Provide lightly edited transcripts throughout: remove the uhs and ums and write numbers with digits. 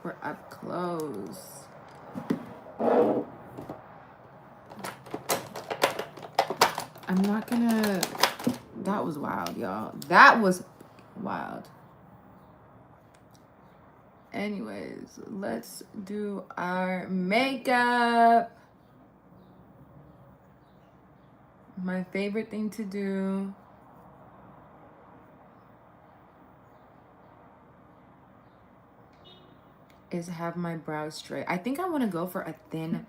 We're up close. I'm not gonna... That was wild, y'all. That was wild. Anyways, let's do our makeup. My favorite thing to do. Is have my brows straight. I think I want to go for a thin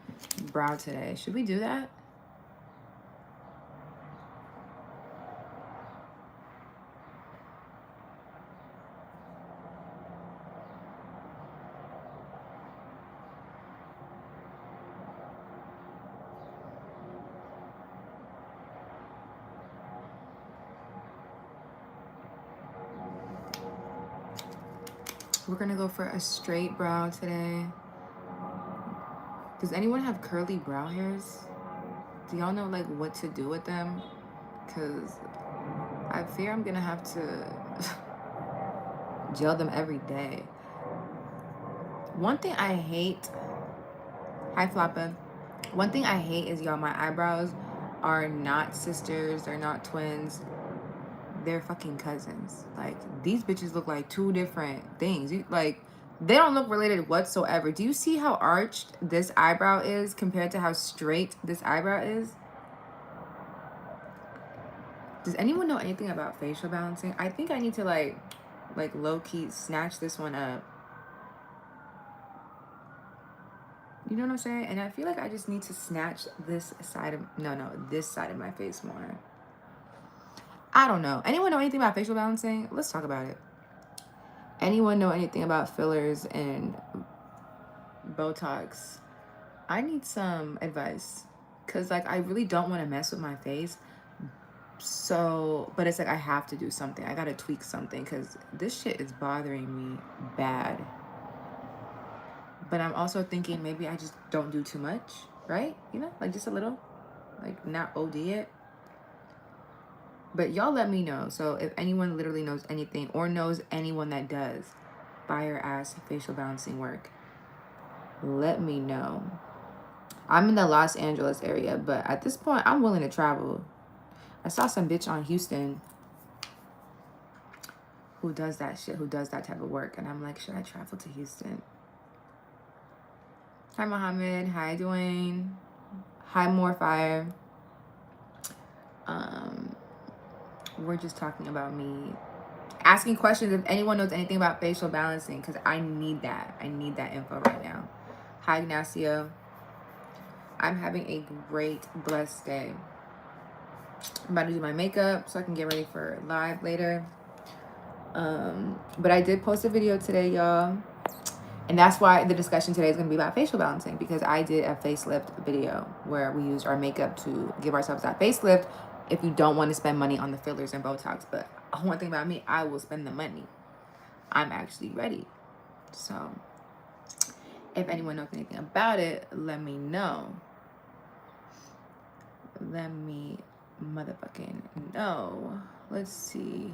brow today. Should we do that? We're gonna go for a straight brow today. Does anyone have curly brow hairs? Do y'all know like what to do with them? Cause I fear I'm gonna have to gel them every day. One thing I hate, hi Floppa. One thing I hate is y'all, my eyebrows are not sisters, they're not twins. They're fucking cousins. Like, these bitches look like two different things. Like, they don't look related whatsoever. Do you see how arched this eyebrow is compared to how straight this eyebrow is? Does anyone know anything about facial balancing? I think I need to like low-key snatch this one up. You know what I'm saying? And I feel like I just need to snatch this side of, this side of my face more. I don't know. Anyone know anything about facial balancing? Let's talk about it. Anyone know anything about fillers and Botox? I need some advice. Because, like, I really don't want to mess with my face. So, but it's like I have to do something. I got to tweak something because this shit is bothering me bad. But I'm also thinking maybe I just don't do too much, right? You know, like just a little. Like, not OD it. But y'all let me know. So if anyone literally knows anything or knows anyone that does fire ass facial balancing work, let me know. I'm in the Los Angeles area, but at this point, I'm willing to travel. I saw some bitch on Houston who does that shit, who does that type of work. And I'm like, should I travel to Houston? Hi, Mohammed. Hi, Dwayne. Hi, Morefire. We're just talking about me asking questions if anyone knows anything about facial balancing, because I need that. I need that info right now. Hi, Ignacio. I'm having a great, blessed day. I'm about to do my makeup so I can get ready for live later. But I did post a video today, y'all. And that's why the discussion today is going to be about facial balancing, because I did a facelift video where we used our makeup to give ourselves that facelift if you don't want to spend money on the fillers and Botox. But one thing about me, I will spend the money. I'm actually ready. So if anyone knows anything about it, let me know. Let me motherfucking know. Let's see.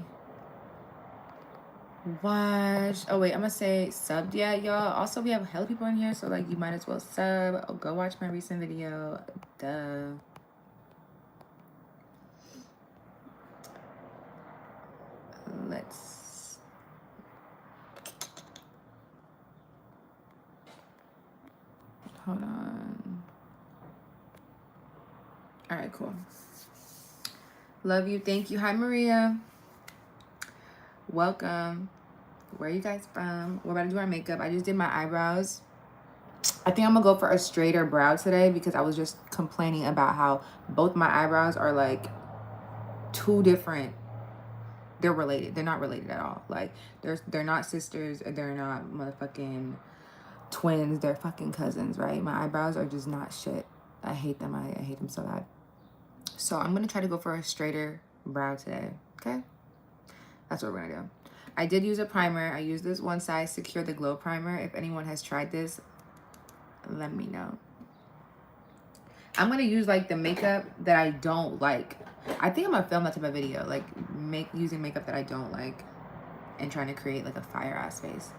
Watch. Oh wait, I'm gonna say subbed yet, y'all. Also, we have hella people in here, so like you might as well sub. Oh, go watch my recent video. Duh. Let's. Hold on. All right, cool. Love you. Thank you. Hi, Maria. Welcome. Where are you guys from? We're about to do our makeup. I just did my eyebrows. I think I'm gonna go for a straighter brow today because I was just complaining about how both my eyebrows are like two different. They're related. They're not related at all. Like they're not sisters. They're not motherfucking twins. They're fucking cousins, right? My eyebrows are just not shit. I hate them. I hate them so bad. So I'm gonna try to go for a straighter brow today. Okay, that's what we're gonna do. I did use a primer. I used this One Size Secure the Glow primer. If anyone has tried this, let me know. I'm gonna use like the makeup that I don't like. I think I'm gonna film that type of video, like using makeup that I don't like and trying to create like a fire ass face.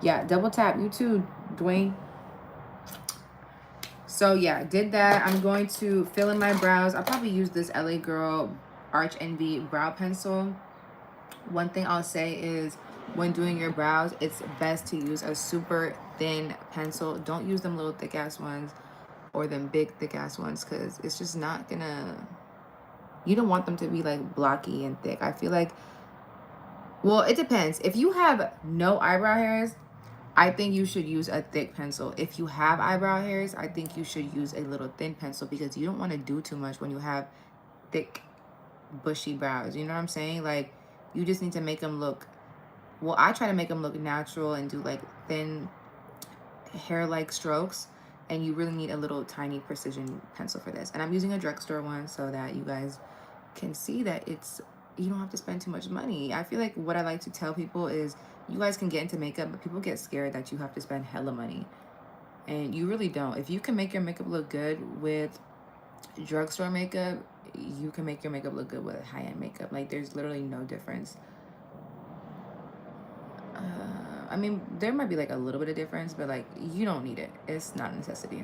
Yeah, double tap. You too, Dwayne. So yeah, did that. I'm going to fill in my brows. I'll probably use this LA Girl Arch Envy brow pencil. One thing I'll say is when doing your brows, it's best to use a super thin pencil. Don't use them little thick ass ones or them big thick ass ones, because it's just not gonna, you don't want them to be like blocky and thick. I feel like, well, it depends. If you have no eyebrow hairs, I think you should use a thick pencil. If you have eyebrow hairs, I think you should use a little thin pencil, because you don't want to do too much when you have thick, bushy brows. You know what I'm saying? Like, you just need to make them look, well, I try to make them look natural and do like thin hair-like strokes. And you really need a little tiny precision pencil for this. And I'm using a drugstore one so that you guys can see that it's, you don't have to spend too much money. I feel like what I like to tell people is you guys can get into makeup, but people get scared that you have to spend hella money. And you really don't. If you can make your makeup look good with drugstore makeup, you can make your makeup look good with high-end makeup. Like, there's literally no difference. I mean, there might be like a little bit of difference, but like, you don't need it. It's not a necessity.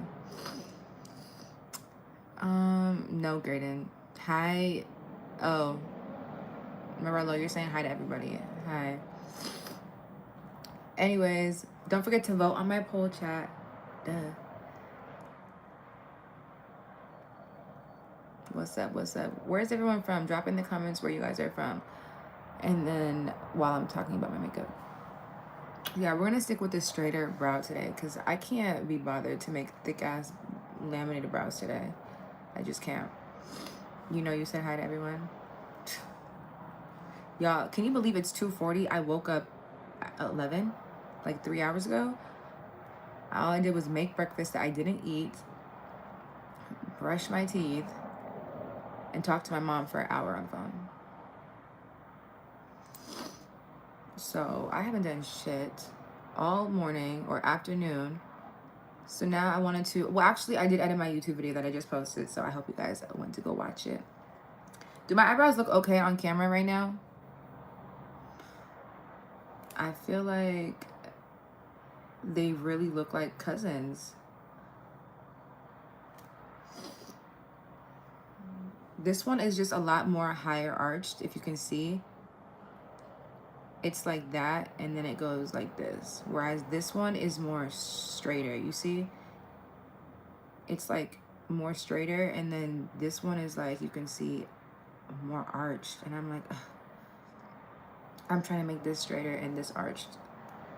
No, Graydon. Hi. Oh, Morello, you're saying hi to everybody. Hi. Anyways, don't forget to vote on my poll, chat. Duh. What's up? What's up? Where's everyone from? Drop in the comments where you guys are from. And then while I'm talking about my makeup. Yeah, we're gonna stick with this straighter brow today, because I can't be bothered to make thick ass laminated brows today. I just can't. You know, you said hi to everyone. Y'all, can you believe it's 2:40? I woke up at 11, like 3 hours ago. All I did was make breakfast that I didn't eat, brush my teeth, and talk to my mom for an hour on the phone. So I haven't done shit all morning or afternoon. So now I wanted to, well, actually I did edit my YouTube video that I just posted, so I hope you guys went to go watch it. Do my eyebrows look okay on camera right now? I feel like they really look like cousins. This one is just a lot more higher arched, if you can see. It's like that, and then it goes like this. Whereas this one is more straighter, you see? It's like more straighter, and then this one is like, you can see, more arched. And I'm like, ugh. I'm trying to make this straighter and this arched.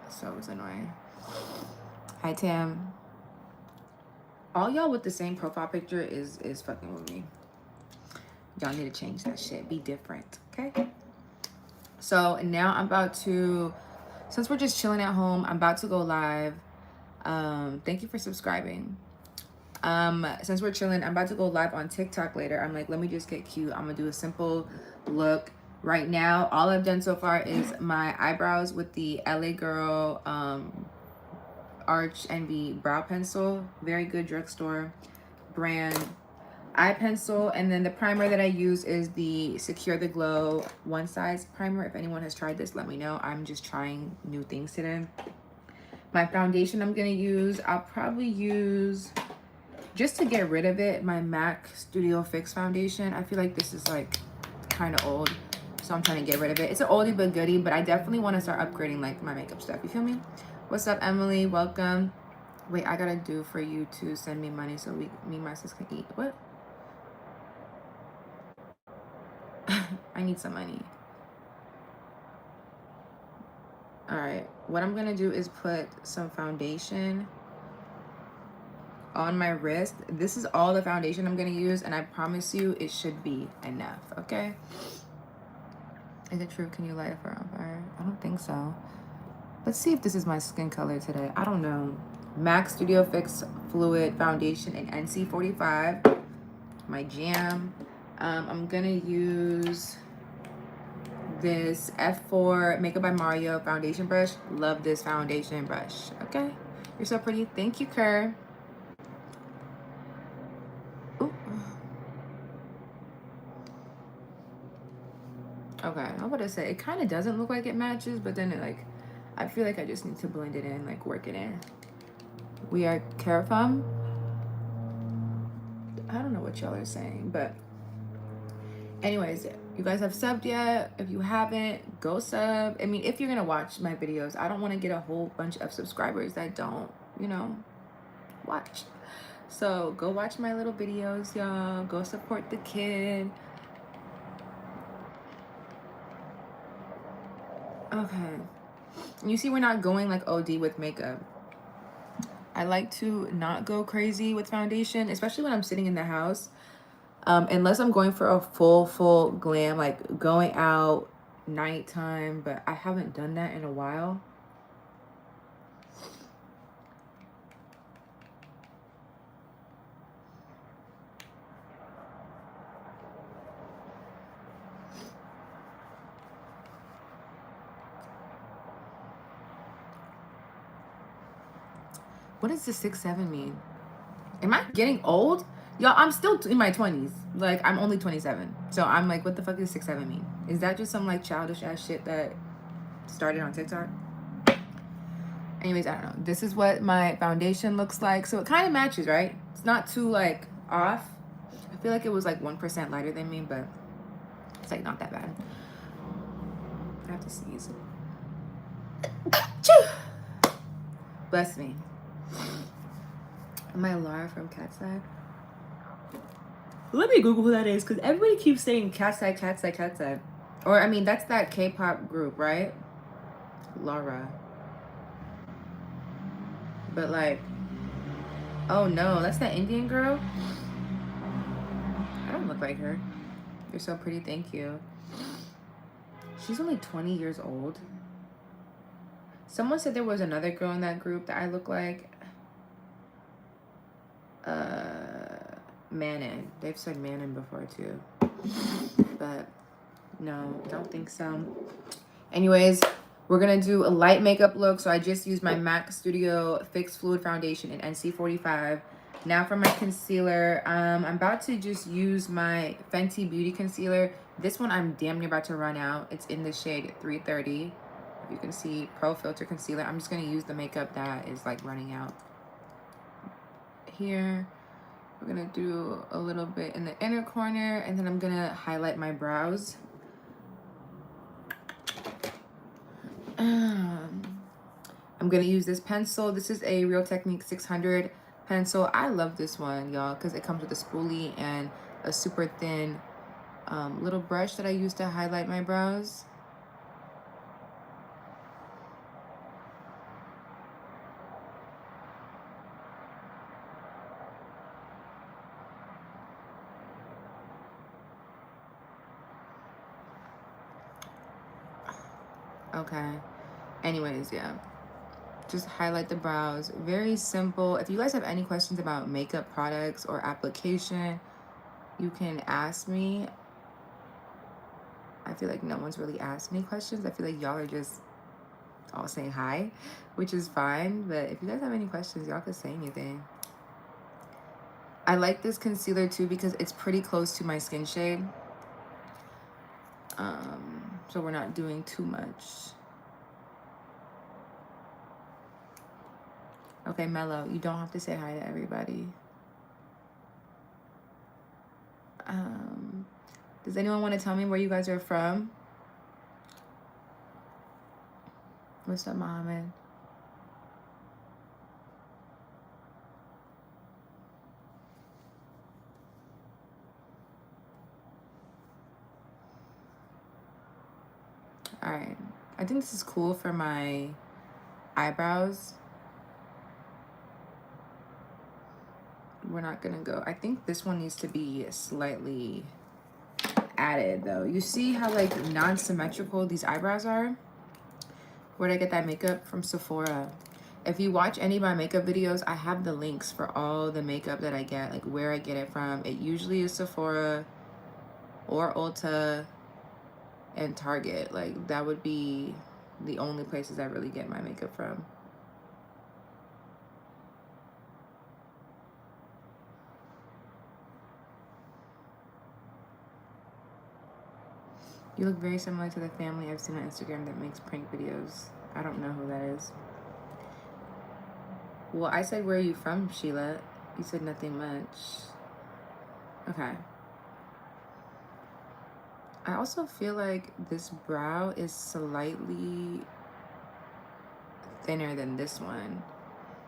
So it's annoying. Hi, Tam. All y'all with the same profile picture is fucking with me. Y'all need to change that shit. Be different, okay? So now I'm about to, since we're just chilling at home, I'm about to go live. Thank you for subscribing. Since we're chilling, I'm about to go live on TikTok later. I'm like, let me just get cute. I'm gonna do a simple look. Right now, all I've done so far is my eyebrows with the LA Girl Arch Envy brow pencil. Very good drugstore brand eye pencil. And then the primer that I use is the Secure the Glow One Size primer. If anyone has tried this, let me know. I'm just trying new things today. My foundation I'm gonna use, I'll probably use, just to get rid of it, my MAC Studio Fix foundation. I feel like this is like kind of old, so I'm trying to get rid of it. It's an oldie but goodie, but I definitely want to start upgrading like my makeup stuff. You feel me? What's up, Emily? Welcome. Wait, I gotta do for you to send me money so me and my sis can eat. What? I need some money. All right, what I'm gonna do is put some foundation on my wrist. This is all the foundation I'm gonna use, and I promise you it should be enough, okay? Is it true? Can you light a fire on fire? I don't think so. Let's see if this is my skin color today. I don't know. MAC Studio Fix Fluid Foundation in NC45. My jam. I'm gonna use this F4 Makeup by Mario foundation brush. Love this foundation brush. Okay, you're so pretty. Thank you, Kerr. Ooh. Okay, I'm about to say it kind of doesn't look like it matches, but then it like, I feel like I just need to blend it in, like work it in. We are Carafum. I don't know what y'all are saying, but anyways, you guys have subbed yet? If you haven't, go sub. I mean, if you're gonna watch my videos, I don't want to get a whole bunch of subscribers that don't, you know, watch. So go watch my little videos, y'all. Go support the kid. Okay. You see, we're not going like OD with makeup. I like to not go crazy with foundation, especially when I'm sitting in the house. Unless I'm going for a full glam, like going out nighttime, but I haven't done that in a while. What does the 6'7" mean? Am I getting old? Y'all, I'm still in my 20s. Like, I'm only 27. So I'm like, what the fuck does 6'7" mean? Is that just some like childish ass shit that started on TikTok? Anyways, I don't know. This is what my foundation looks like. So it kind of matches, right? It's not too like off. I feel like it was like 1% lighter than me, but it's like not that bad. I have to sneeze. Bless me. Am I Laura from Cat's Eye? Let me Google who that is, because everybody keeps saying Cat's Eye, Cat's Eye, Cat's Eye. Or, I mean, that's that K-pop group, right? Laura. But, like, oh no, that's that Indian girl? I don't look like her. You're so pretty, thank you. She's only 20 years old. Someone said there was another girl in that group that I look like. Manon. They've said Manon before too. But no, don't think so. Anyways, we're gonna do a light makeup look. So I just used my MAC Studio Fix Fluid Foundation in NC45. Now for my concealer, I'm about to just use my Fenty Beauty Concealer. This one I'm damn near about to run out. It's in the shade 330. If you can see, Pro Filter Concealer. I'm just gonna use the makeup that is like running out. Here, we're gonna do a little bit in the inner corner, and then I'm gonna highlight my brows. I'm gonna use this pencil. This is a Real Technique 600 pencil. I love this one, y'all, because it comes with a spoolie and a super thin little brush that I use to highlight my brows. Okay. Anyways, yeah. Just highlight the brows. Very simple. If you guys have any questions about makeup products or application, you can ask me. I feel like no one's really asked any questions. I feel like y'all are just all saying hi, which is fine. But if you guys have any questions, y'all could say anything. I like this concealer too because it's pretty close to my skin shade. So we're not doing too much. Okay, Mello, you don't have to say hi to everybody. Does anyone want to tell me where you guys are from? What's up, Mohammed? All right. I think this is cool for my eyebrows. We're not gonna go. I think this one needs to be slightly added though. You see how like non-symmetrical these eyebrows are? Where'd I get that makeup? From Sephora. If you watch any of my makeup videos, I have the links for all the makeup that I get, like where I get it from. It usually is Sephora or Ulta and Target. Like that would be the only places I really get my makeup from. You look very similar to the family I've seen on Instagram that makes prank videos. I don't know who that is. Well, I said, where are you from, Sheila? You said nothing much. Okay. I also feel like this brow is slightly thinner than this one.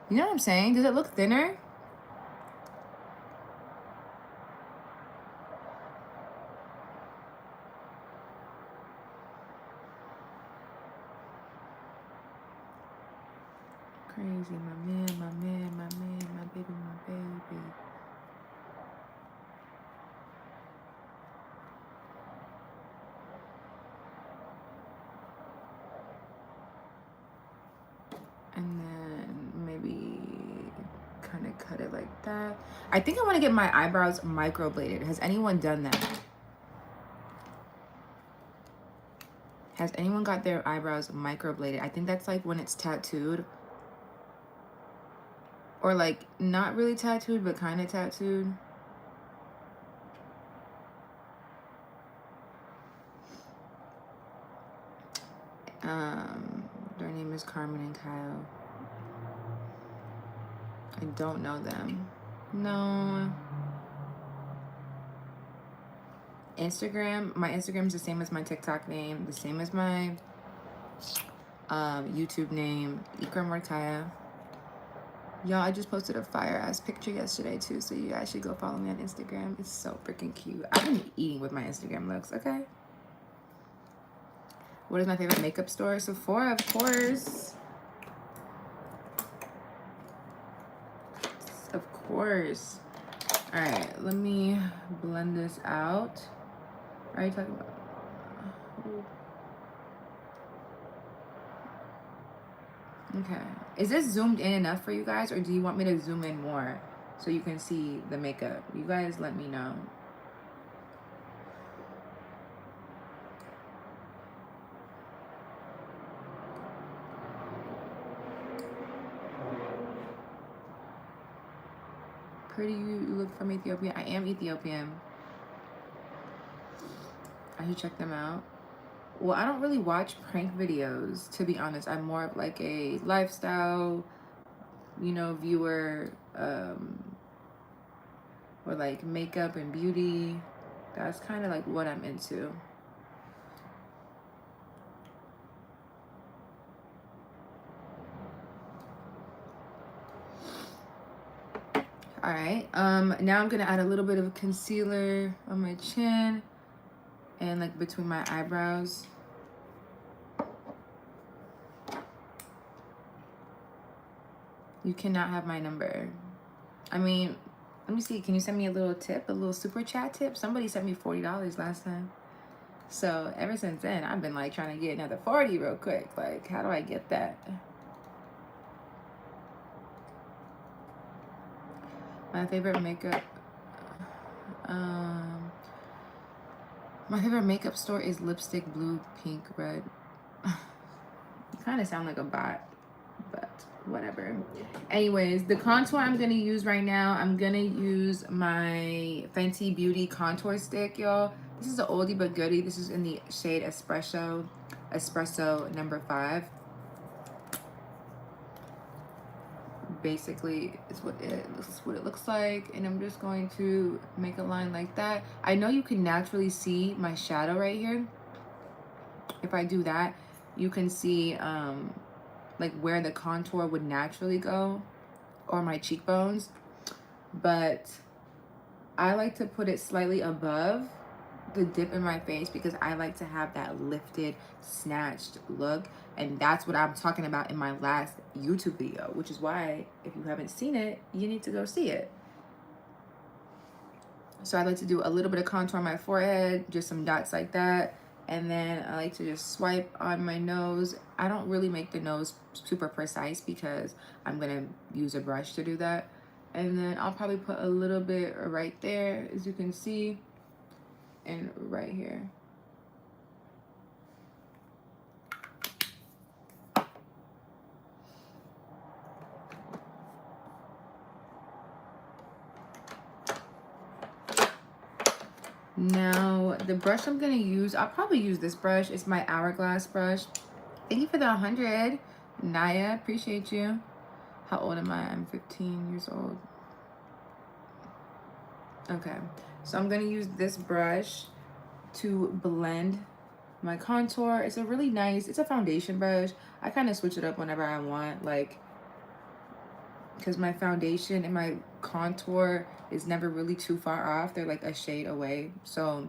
You know what I'm saying? Does it look thinner? Crazy, my man, my man, my man, my baby, my baby. And then maybe kind of cut it like that. I think I want to get my eyebrows microbladed. Has anyone done that? Has anyone got their eyebrows microbladed? I think that's like when it's tattooed. Or like not really tattooed, but kind of tattooed. Their name is Carmen and Kyle. I don't know them. No. Instagram. My Instagram is the same as my TikTok name, the same as my YouTube name, Ekram Workeye. Y'all, I just posted a fire ass picture yesterday too, so you guys should go follow me on Instagram. It's so freaking cute. I've been eating with my Instagram looks, okay? What is my favorite makeup store? Sephora, of course. Of course. All right, let me blend this out. Are you talking about? Okay. Is this zoomed in enough for you guys, or do you want me to zoom in more so you can see the makeup? You guys let me know. Pretty, you look from Ethiopia. I am Ethiopian. I should check them out. Well, I don't really watch prank videos, to be honest. I'm more of like a lifestyle, you know, viewer, or like makeup and beauty. That's kind of like what I'm into. All right, now I'm gonna add a little bit of concealer on my chin and like between my eyebrows. You cannot have my number. I mean, let me see, can you send me a little tip, a little super chat tip? Somebody sent me $40 last time. So ever since then, I've been like trying to get another 40 real quick. Like, how do I get that? My favorite makeup, my favorite makeup store is Lipstick Blue, Pink, Red. You kind of sound like a bot, but whatever. Anyways, the contour I'm going to use right now, I'm going to use my Fenty Beauty contour stick, y'all. This is an oldie but goodie. This is in the shade Espresso number 5. Basically, it's what it looks like, and I'm just going to make a line like that. I know you can naturally see my shadow right here. If I do that, you can see like where the contour would naturally go, or my cheekbones, but I like to put it slightly above the dip in my face because I like to have that lifted, snatched look. And that's what I'm talking about in my last YouTube video, which is why if you haven't seen it, you need to go see it. So I like to do a little bit of contour on my forehead, just some dots like that. And then I like to just swipe on my nose. I don't really make the nose super precise because I'm gonna use a brush to do that. And then I'll probably put a little bit right there, as you can see, and right here. Now, the brush I'm gonna use, I'll probably use this brush. It's my Hourglass brush. Thank you for the 100. Naya, appreciate you. How old am I? I'm 15 years old. Okay, so I'm gonna use this brush to blend my contour. It's a really nice, it's a foundation brush. I kind of switch it up whenever I want, like, because my foundation and my contour is never really too far off. They're like a shade away. So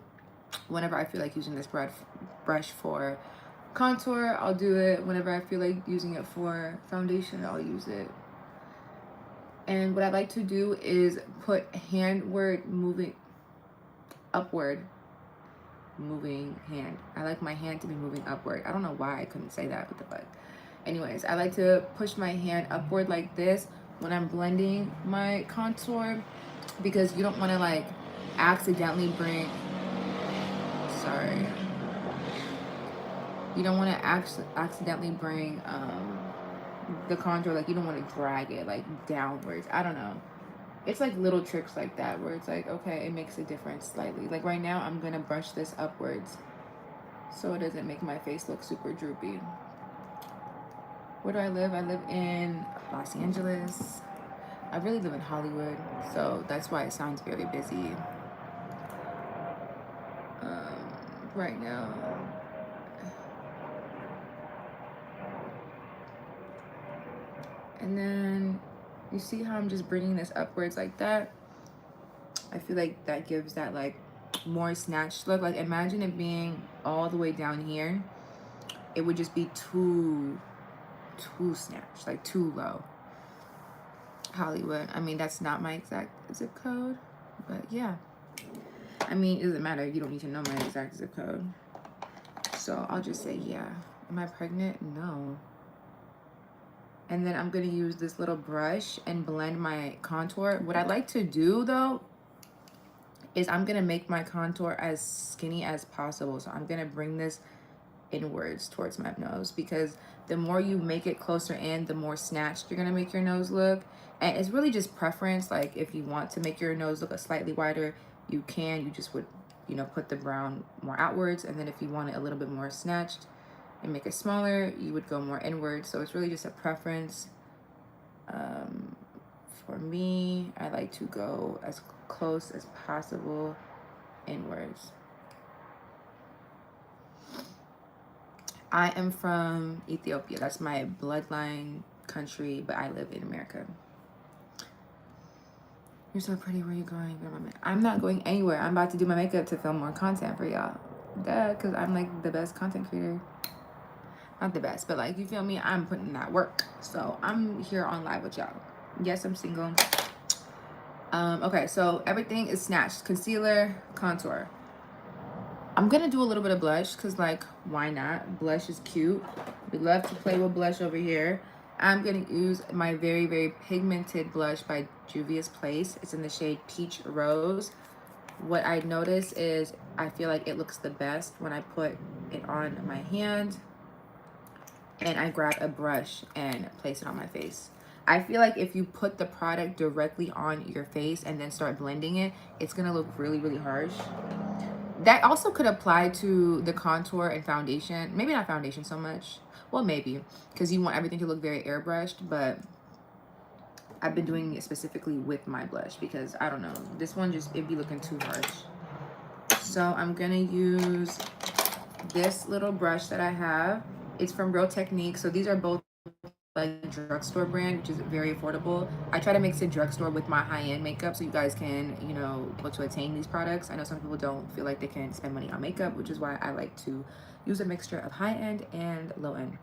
whenever I feel like using this brush for contour, I'll do it. Whenever I feel like using it for foundation, I'll use it. And what I like to do is put handward moving, upward moving hand. I like my hand to be moving upward. I don't know why I couldn't say that, what the fuck. Anyways, I like to push my hand upward like this when I'm blending my contour, because you don't want to like accidentally bring, sorry, you don't want to accidentally bring the contour, like you don't want to drag it like downwards. I don't know, it's like little tricks like that where it's like, okay, it makes a difference slightly. Like right now I'm gonna brush this upwards so it doesn't make my face look super droopy. Where do I live? I live in Los Angeles. I really live in Hollywood, so that's why it sounds very busy right now. And then you see how I'm just bringing this upwards like that? I feel like that gives that like more snatched look. Like imagine it being all the way down here. It would just be too snatched, like too low. Hollywood. I mean, that's not my exact zip code, but yeah. I mean, it doesn't matter. You don't need to know my exact zip code. So I'll just say, yeah. Am I pregnant? No. And then I'm going to use this little brush and blend my contour. What I like to do, though, is I'm going to make my contour as skinny as possible. So I'm going to bring this inwards towards my nose, because the more you make it closer in, the more snatched you're going to make your nose look. And it's really just preference. Like if you want to make your nose look a slightly wider, you can. You just would, you know, put the brown more outwards. And then if you want it a little bit more snatched and make it smaller, you would go more inwards. So it's really just a preference. For me, I like to go as close as possible inwards. I am from Ethiopia. That's my bloodline country, but I live in America. You're so pretty. Where are you going? I'm not going anywhere. I'm about to do my makeup to film more content for y'all. Duh, because I'm like the best content creator. Not the best, but like, you feel me? I'm putting in that work. So I'm here on live with y'all. Yes, I'm single. Okay, so everything is snatched. Concealer, contour. I'm gonna do a little bit of blush because, like, why not? Blush is cute. We love to play with blush over here. I'm gonna use my very, very pigmented blush by Juvia's Place. It's in the shade Peach Rose. What I notice is I feel like it looks the best when I put it on my hand and I grab a brush and place it on my face. I feel like if you put the product directly on your face and then start blending it, it's gonna look really, really harsh. That also could apply to the contour and foundation. Maybe not foundation so much. Well, maybe, because you want everything to look very airbrushed, but I've been doing it specifically with my blush because, I don't know, this one just, it'd be looking too harsh. So I'm gonna use this little brush that I have. It's from Real Technique. So these are both like drugstore brand, which is very affordable. I try to mix it drugstore with my high-end makeup so you guys can, you know, go to attain these products. I know some people don't feel like they can spend money on makeup, which is why I like to use a mixture of high-end and low-end.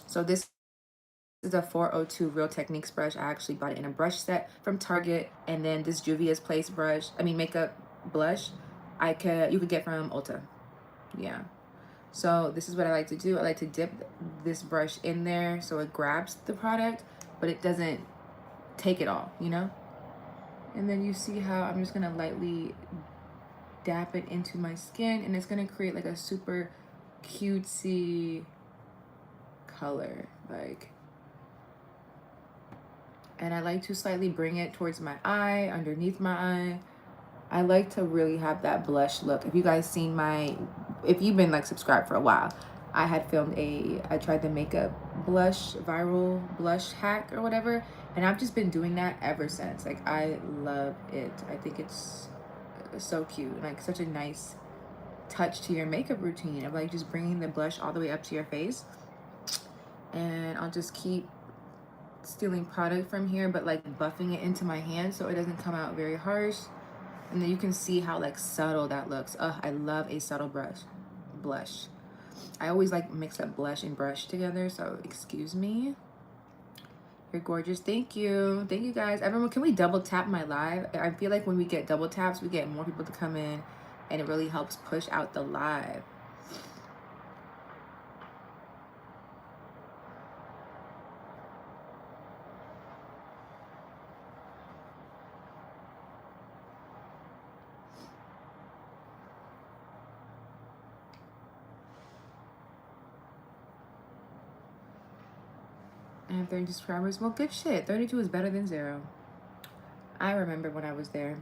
So this is a 402 Real Techniques brush. I actually bought it in a brush set from Target. And then this Juvia's Place brush, makeup blush, you could get from Ulta. Yeah. So this is what I like to do. I like to dip this brush in there so it grabs the product, but it doesn't take it all, you know? And then you see how I'm just gonna lightly dab it into my skin, and it's gonna create like a super cutesy color, like. And I like to slightly bring it towards my eye, underneath my eye. I like to really have that blush look. If you guys seen if you've been like subscribed for a while, I had filmed I tried the makeup blush, viral blush hack or whatever. And I've just been doing that ever since. Like, I love it. I think it's so cute. Like, such a nice touch to your makeup routine of like just bringing the blush all the way up to your face. And I'll just keep stealing product from here, but like buffing it into my hand so it doesn't come out very harsh. And then you can see how like subtle that looks. I love a subtle blush. I always like mix up blush and brush together, so excuse me. You're gorgeous. Thank you. Thank you guys. Everyone, can we double tap my live? I feel like when we get double taps, we get more people to come in and it really helps push out the live. And 30 subscribers. Well, good shit. 32 is better than 0. I remember when I was there.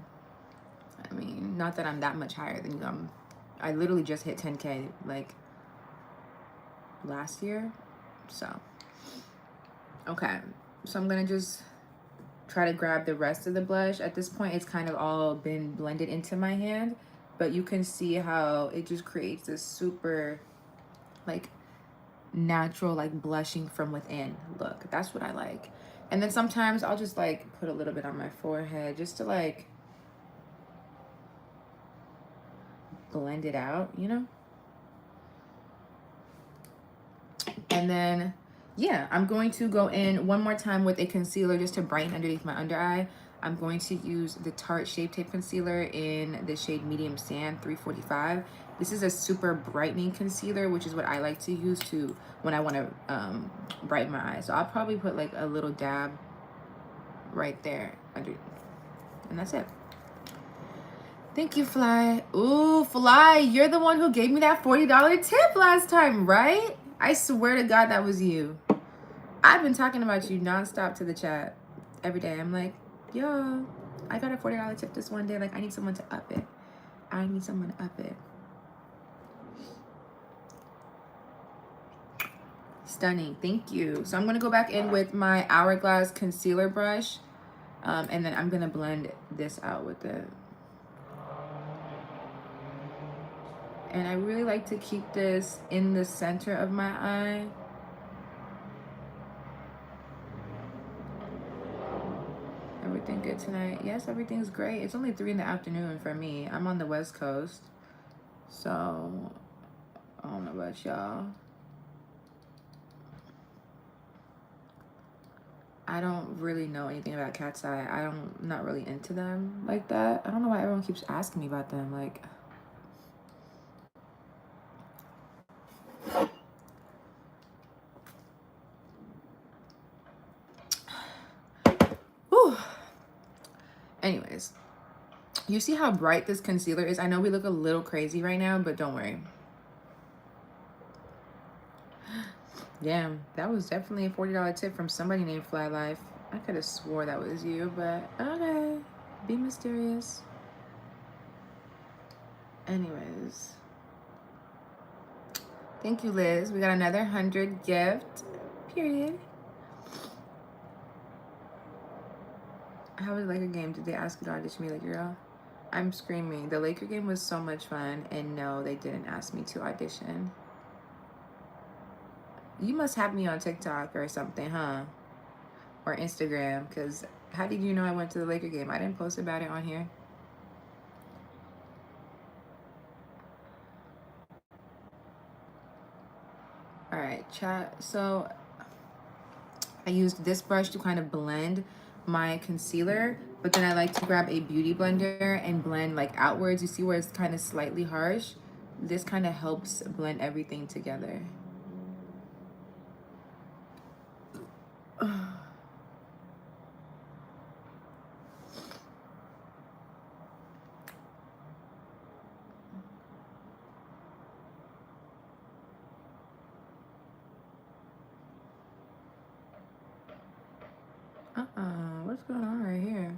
I mean, not that I'm that much higher than you. I literally just hit 10K like last year. So, okay. So I'm going to just try to grab the rest of the blush. At this point, it's kind of all been blended into my hand. But you can see how it just creates this super like natural like blushing from within look. That's what I like. And then sometimes I'll just like put a little bit on my forehead just to like blend it out, you know. And then yeah, I'm going to go in one more time with a concealer just to brighten underneath my under eye. I'm going to use the Tarte Shape Tape Concealer in the shade Medium Sand 345. This is a super brightening concealer, which is what I like to use to when I want to brighten my eyes. So I'll probably put like a little dab right there under, and that's it. Thank you, Fly. Ooh, Fly, you're the one who gave me that $40 tip last time, right? I swear to God that was you. I've been talking about you nonstop to the chat every day. I'm like, yo, I got a $40 tip this one day. Like, I need someone to up it. I need someone to up it. Stunning. Thank you. So I'm going to go back in with my Hourglass concealer brush. And then I'm going to blend this out with it. And I really like to keep this in the center of my eye. Everything good tonight? Yes, everything's great. It's only 3 in the afternoon for me. I'm on the West Coast. So, I don't know about y'all. I don't really know anything about cat's eye. I'm not really into them like that. I don't know why everyone keeps asking me about them. Like, whew. Anyways, you see how bright this concealer is? I know we look a little crazy right now, but don't worry. Damn, that was definitely a $40 tip from somebody named Fly Life. I could have swore that was you, but okay. Be mysterious. Anyways. Thank you, Liz. We got another 100 gift. Period. How was the Laker game? Did they ask you to audition me like a girl? I'm screaming. The Laker game was so much fun, and no, they didn't ask me to audition. You must have me on TikTok or something, huh? Or Instagram, because how did you know I went to the Laker game? I didn't post about it on here. All right, chat. So I used this brush to kind of blend my concealer, but then I like to grab a beauty blender and blend like outwards. You see where it's kind of slightly harsh? This kind of helps blend everything together. What's going on right here?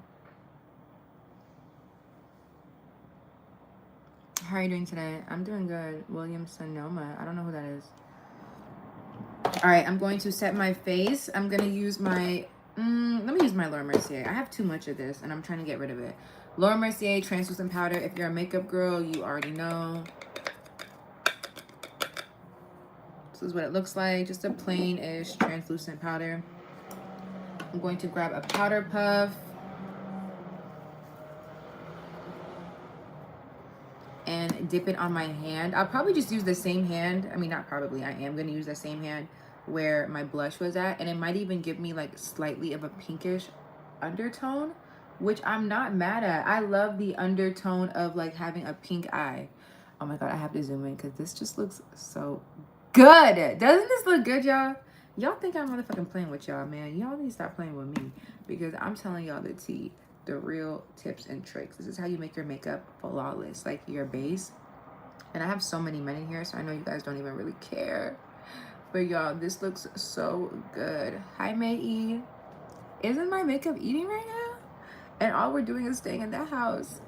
How are you doing today? I'm doing good. William Sonoma. I don't know who that is. All right, I'm going to set my face. I'm going to use my, let me use my Laura Mercier. I have too much of this and I'm trying to get rid of it. Laura Mercier translucent powder. If you're a makeup girl, you already know. This is what it looks like. Just a plain-ish translucent powder. I'm going to grab a powder puff. And dip it on my hand. I'll probably just use the same hand. I mean, not probably. I am going to use the same hand where my blush was at. And it might even give me like slightly of a pinkish undertone, which I'm not mad at. I love the undertone of like having a pink eye. Oh my God, I have to zoom in because this just looks so good. Doesn't this look good, y'all? Y'all think I'm motherfucking playing with y'all, man. Y'all need to stop playing with me because I'm telling y'all the tea. The real tips and tricks. This is how you make your makeup flawless, like your base. And I have so many men in here, so I know you guys don't even really care. But y'all, this looks so good. Hi, May E. Isn't my makeup eating right now? And all we're doing is staying in that house.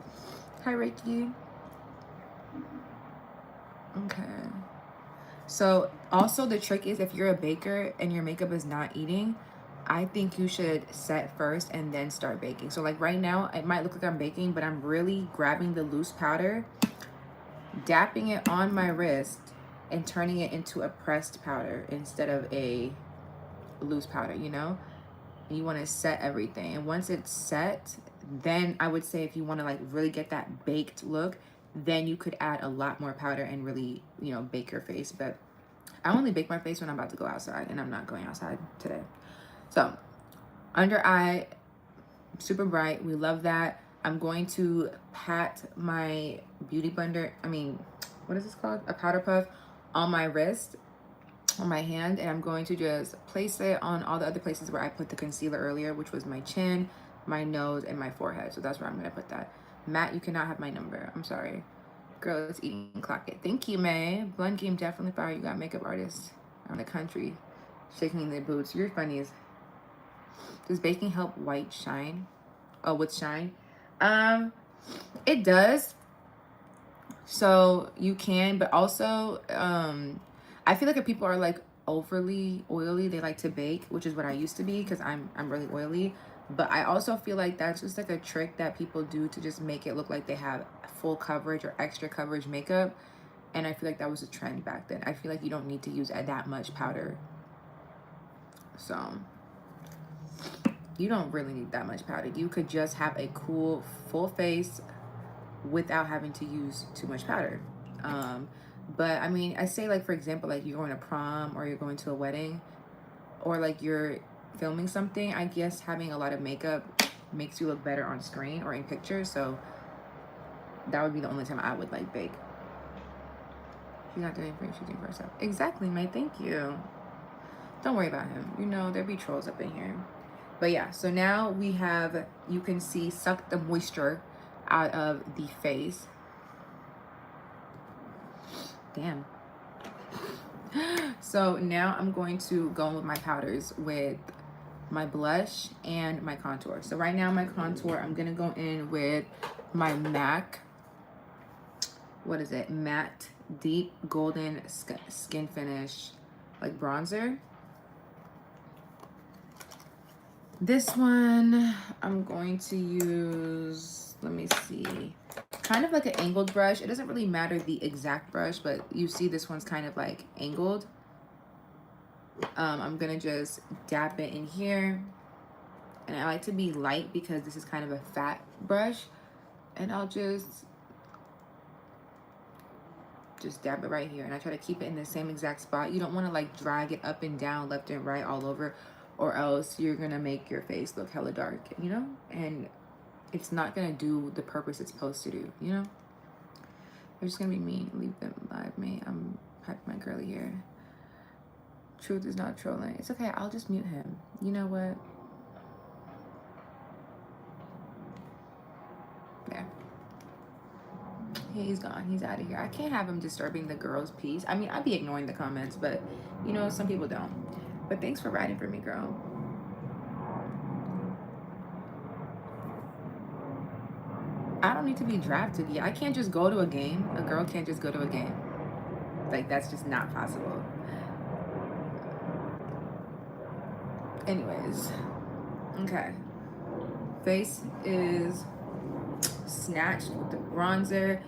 Hi, Reiki. Okay. So also the trick is if you're a baker and your makeup is not eating, I think you should set first and then start baking. So like right now, it might look like I'm baking, but I'm really grabbing the loose powder, dapping it on my wrist, and turning it into a pressed powder instead of a loose powder, you know? And you want to set everything. And once it's set, then I would say if you want to like really get that baked look, then you could add a lot more powder and really, you know, bake your face. But I only bake my face when I'm about to go outside, and I'm not going outside today. So, under eye, super bright. We love that. I'm going to pat my beauty blender, what is this called? A powder puff on my wrist, on my hand, and I'm going to just place it on all the other places where I put the concealer earlier, which was my chin, my nose, and my forehead. So that's where I'm going to put that. Matt, you cannot have my number. I'm sorry. Girl, it's eating clock it. Thank you, May. Blend Game definitely fire. You got makeup artists around the country shaking their boots. You're funny as... Does baking help white shine? Oh, with shine? It does. So you can, but also, I feel like if people are like overly oily, they like to bake, which is what I used to be because I'm really oily. But I also feel like that's just like a trick that people do to just make it look like they have full coverage or extra coverage makeup. And I feel like that was a trend back then. I feel like you don't need to use that much powder. So you don't really need that much powder. You could just have a cool full face without having to use too much powder. But I mean, I say like, for example, like you're going to prom or you're going to a wedding or like you're filming something, I guess having a lot of makeup makes you look better on screen or in pictures. So that would be the only time I would like bake. She's not doing anything, she's doing for herself. Exactly, May, thank you. Don't worry about him. You know, there'd be trolls up in here. But yeah, so now we have, you can see, suck the moisture out of the face. Damn. So now I'm going to go in with my powders with my blush and my contour. So right now my contour, I'm going to go in with my MAC, what is it? Matte Deep Golden Skin Finish, like bronzer. This one, I'm going to use, let me see, kind of like an angled brush. It doesn't really matter the exact brush, but you see this one's kind of like angled. I'm going to just dap it in here. And I like to be light because this is kind of a fat brush. And I'll just dab it right here. And I try to keep it in the same exact spot. You don't want to like drag it up and down, left and right, all over, or else you're going to make your face look hella dark, you know? And it's not going to do the purpose it's supposed to do, you know? They're just going to be mean. Leave them live, me. I'm packing my curly hair. Truth is not trolling. It's okay. I'll just mute him. You know what? There. He's gone. He's out of here. I can't have him disturbing the girls' peace. I mean, I'd be ignoring the comments, but, you know, some people don't. But thanks for writing for me, girl. I don't need to be drafted yet. I can't just go to a game. A girl can't just go to a game. Like, that's just not possible. Anyways, okay. Face is snatched with the bronzer.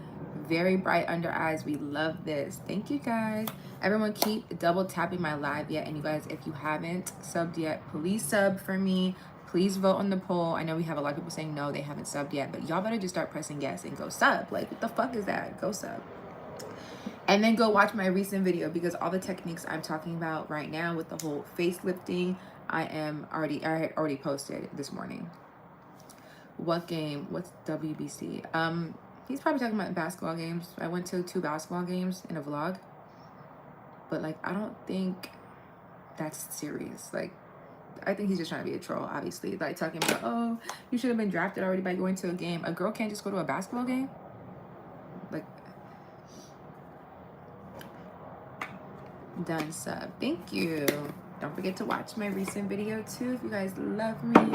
Very bright under eyes. We love this. Thank you guys. Everyone keep double tapping my live yet. And you guys, if you haven't subbed yet, please sub for me. Please vote on the poll. I know we have a lot of people saying no, they haven't subbed yet, but y'all better just start pressing yes and go sub. Like, what the fuck is that? Go sub. And then go watch my recent video, because all the techniques I'm talking about right now with the whole facelifting, I had already posted this morning. What game? What's WBC? He's probably talking about basketball games. I went to 2 basketball games in a vlog. But, like, I don't think that's serious. Like, I think he's just trying to be a troll, obviously. Like, talking about, oh, you should have been drafted already by going to a game. A girl can't just go to a basketball game? Like, done sub. Thank you. Don't forget to watch my recent video, too, if you guys love me.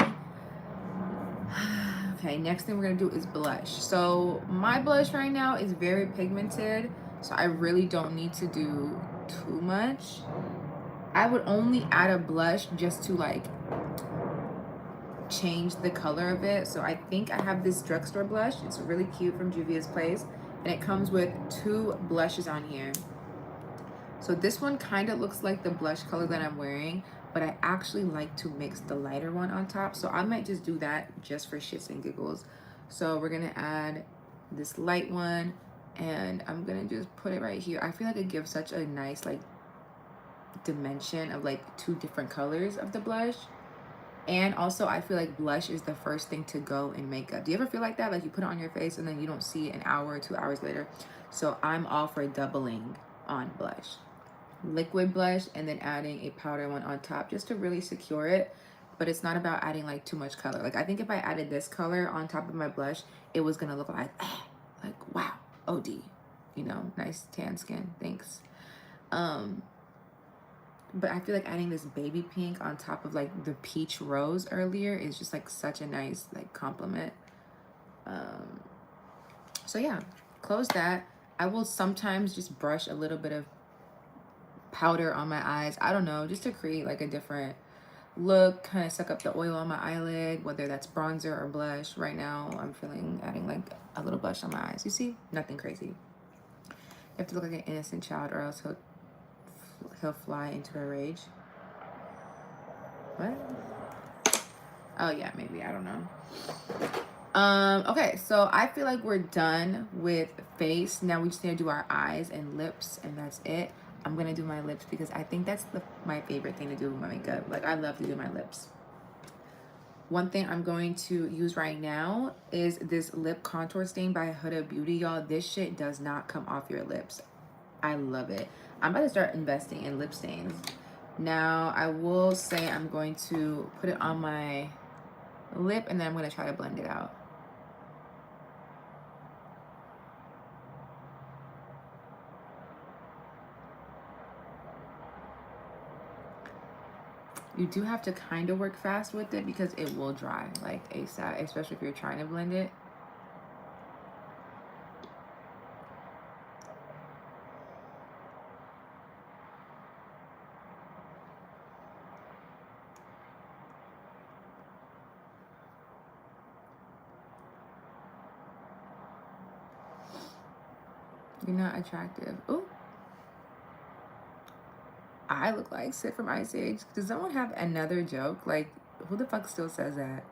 Okay, next thing we're gonna do is blush. So my blush right now is very pigmented, so I really don't need to do too much. I would only add a blush just to like change the color of it. So I think I have this drugstore blush. It's really cute, from Juvia's Place, and it comes with 2 blushes on here. So this one kind of looks like the blush color that I'm wearing, but I actually like to mix the lighter one on top. So I might just do that just for shits and giggles. So we're gonna add this light one, and I'm gonna just put it right here. I feel like it gives such a nice like dimension of like 2 different colors of the blush. And also I feel like blush is the first thing to go in makeup. Do you ever feel like that? Like you put it on your face and then you don't see it an hour or 2 hours later. So I'm all for doubling on blush. Liquid blush and then adding a powder one on top just to really secure it. But it's not about adding like too much color. Like I think if I added this color on top of my blush, it was gonna look like wow, OD, you know, nice tan skin, thanks. But I feel like adding this baby pink on top of like the peach rose earlier is just like such a nice like compliment. So yeah, close that. I will sometimes just brush a little bit of powder on my eyes. I don't know, just to create like a different look, kind of suck up the oil on my eyelid, whether that's bronzer or blush. Right now I'm feeling adding like a little blush on my eyes. You see, nothing crazy. You have to look like an innocent child or else he'll fly into a rage. What? Oh yeah, maybe, I don't know. Okay, so I feel like we're done with face. Now we just need to do our eyes and lips, and that's it. I'm gonna do my lips because I think that's my favorite thing to do with my makeup. Like I love to do my lips. One thing I'm going to use right now is this lip contour stain by Huda Beauty, y'all. This shit does not come off your lips. I love it. I'm about to start investing in lip stains. Now I will say I'm going to put it on my lip and then I'm gonna try to blend it out. You do have to kind of work fast with it because it will dry like ASAP, especially if you're trying to blend it. You're not attractive. Ooh. I look like Sid from Ice Age. Does someone have another joke? Like, who the fuck still says that?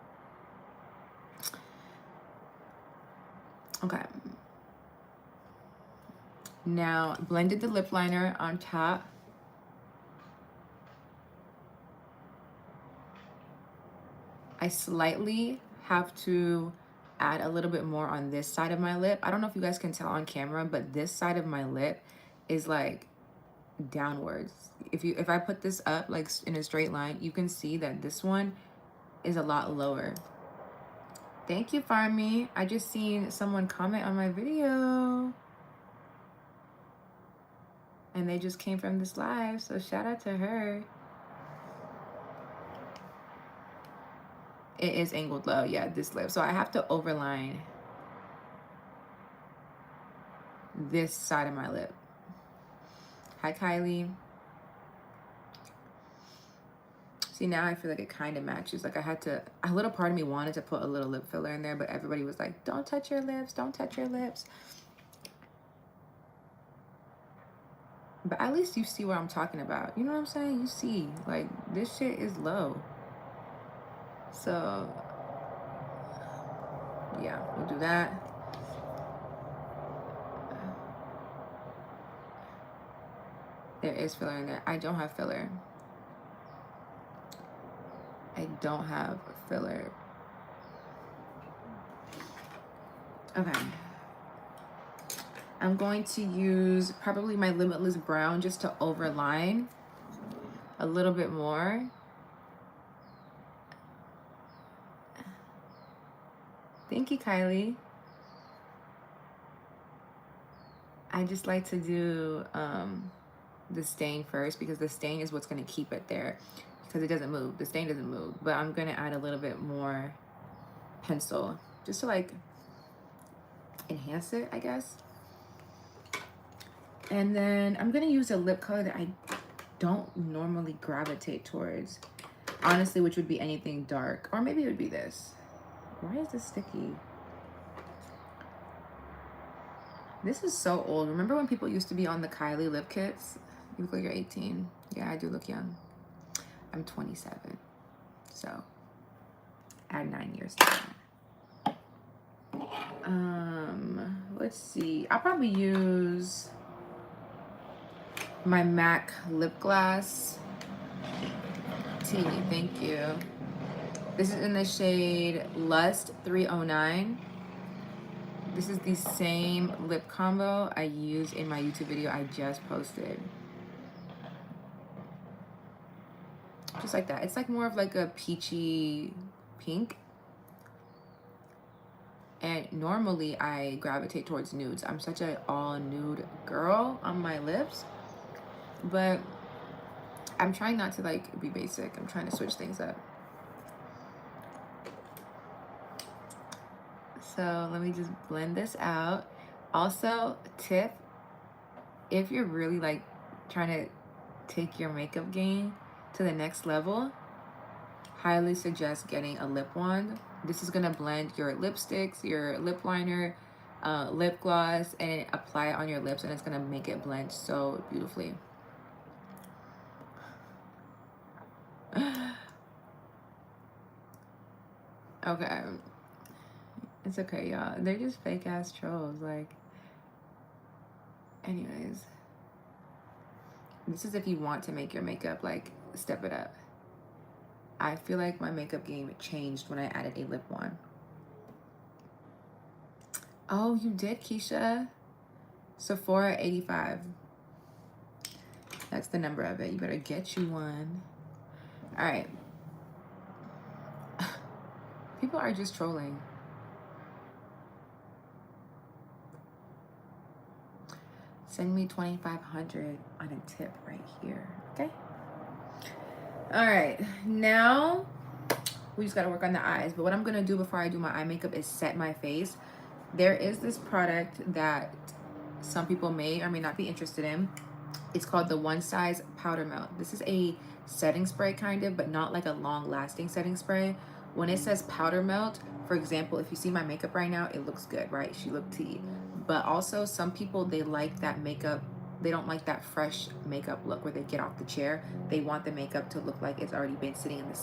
Okay. Now, blended the lip liner on top. I slightly have to add a little bit more on this side of my lip. I don't know if you guys can tell on camera, but this side of my lip is like downwards. If I put this up like in a straight line, you can see that this one is a lot lower. Thank you, Farmy. I just seen someone comment on my video and they just came from this live, so shout out to her. It is angled low, yeah, this lip. So I have to overline this side of my lip. Hi, Kylie. See, now I feel like it kind of matches. Like I had to, a little part of me wanted to put a little lip filler in there, but everybody was like, don't touch your lips, don't touch your lips. But at least you see what I'm talking about. You know what I'm saying? You see, like, this shit is low. So, yeah, we'll do that. There is filler in there. I don't have filler. I don't have filler. Okay. I'm going to use probably my Limitless Brown just to overline a little bit more. Thank you, Kylie. I just like to do the stain first because the stain is what's going to keep it there because it doesn't move. The stain doesn't move, but I'm going to add a little bit more pencil just to like enhance it, I guess. And then I'm going to use a lip color that I don't normally gravitate towards, honestly, which would be anything dark, or maybe it would be this. Why is this sticky? This is so old. Remember when people used to be on the Kylie lip kits? You look like you're 18. Yeah, I do look young. I'm 27. So add 9 years to that. Let's see. I'll probably use my MAC lip gloss. Teeny, thank you. This is in the shade Lust 309. This is the same lip combo I used in my YouTube video I just posted. Just like that. It's like more of like a peachy pink. And normally I gravitate towards nudes. I'm such an all nude girl on my lips. But I'm trying not to like be basic. I'm trying to switch things up. So let me just blend this out. Also, tip, if you're really like trying to take your makeup game to the next level, highly suggest getting a lip wand. This is gonna blend your lipsticks, your lip liner, lip gloss, and apply it on your lips, and it's gonna make it blend so beautifully. Okay. It's okay, y'all. They're just fake ass trolls. Like, anyways. This is if you want to make your makeup, like, step it up. I feel like my makeup game changed when I added a lip wand. Oh, you did, Keisha? Sephora 85. That's the number of it. You better get you one. All right. People are just trolling. Send me 2,500 on a tip right here, okay? All right, now we just gotta work on the eyes. But what I'm gonna do before I do my eye makeup is set my face. There is this product that some people may or may not be interested in. It's called the One Size Powder Melt. This is a setting spray kind of, but not like a long lasting setting spray. When it says powder melt, for example, if you see my makeup right now, it looks good, right? She looked tea. But also some people, they like that makeup. They don't like that fresh makeup look where they get off the chair. They want the makeup to look like it's already been sitting in the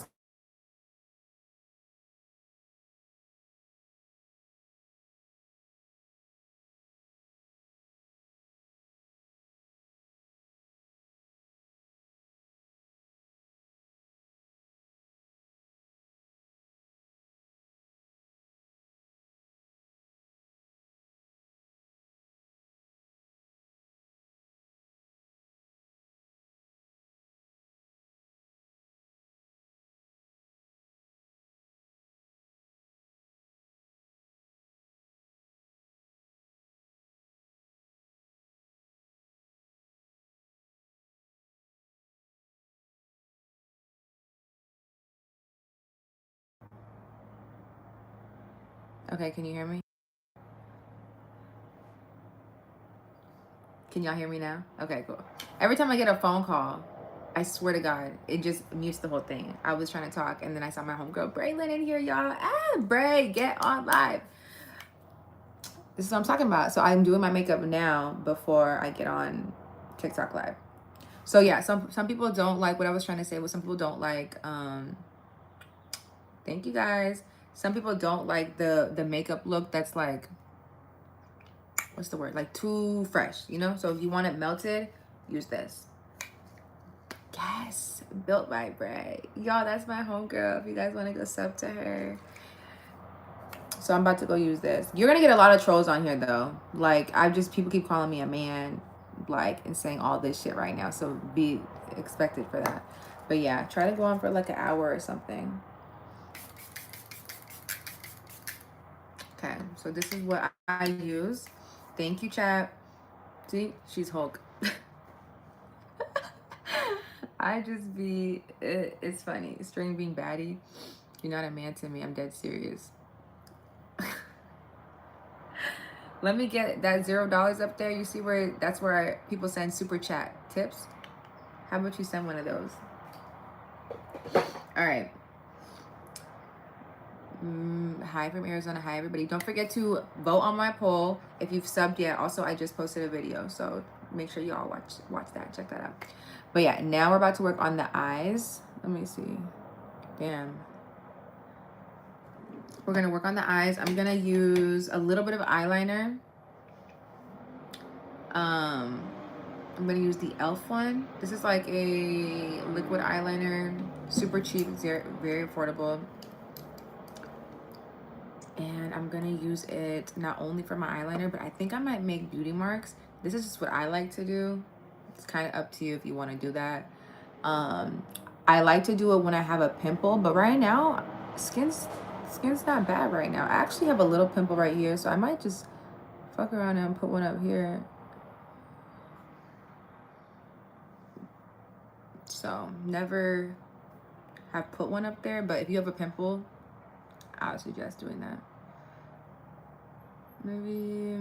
Okay, can you hear me? Can y'all hear me now? Okay, cool. Every time I get a phone call, I swear to God, it just mutes the whole thing. I was trying to talk, and then I saw my homegirl, Braylon, in here, y'all. Ah, Bray, get on live. This is what I'm talking about. So I'm doing my makeup now before I get on TikTok live. So yeah, some people don't like what I was trying to say. Some people don't like, thank you guys. Some people don't like the makeup look that's like, what's the word? Like too fresh, you know? So if you want it melted, use this. Yes, built by Bray. Y'all, that's my homegirl. If you guys want to go sub to her. So I'm about to go use this. You're going to get a lot of trolls on here though. Like, people keep calling me a man, like, and saying all this shit right now. So be expected for that. But yeah, try to go on for like an hour or something. Okay, so this is what I use. Thank you, chat. See, she's Hulk. I just be, it's funny. String being baddie. You're not a man to me. I'm dead serious. Let me get that $0 up there. You see where, that's where people send super chat tips. How about you send one of those? All right. Hi from Arizona. Hi, everybody. Don't forget to vote on my poll if you've subbed yet. Also, I just posted a video, so make sure you all watch that. Check that out. But yeah, now we're about to work on the eyes. Let me see. Damn. We're going to work on the eyes. I'm going to use a little bit of eyeliner. I'm going to use the e.l.f. one. This is like a liquid eyeliner. Super cheap. Very, very affordable. And I'm going to use it not only for my eyeliner, but I think I might make beauty marks. This is just what I like to do. It's kind of up to you if you want to do that. I like to do it when I have a pimple, but right now, skin's not bad right now. I actually have a little pimple right here, so I might just fuck around and put one up here. So never have put one up there, but if you have a pimple, I would suggest doing that. Maybe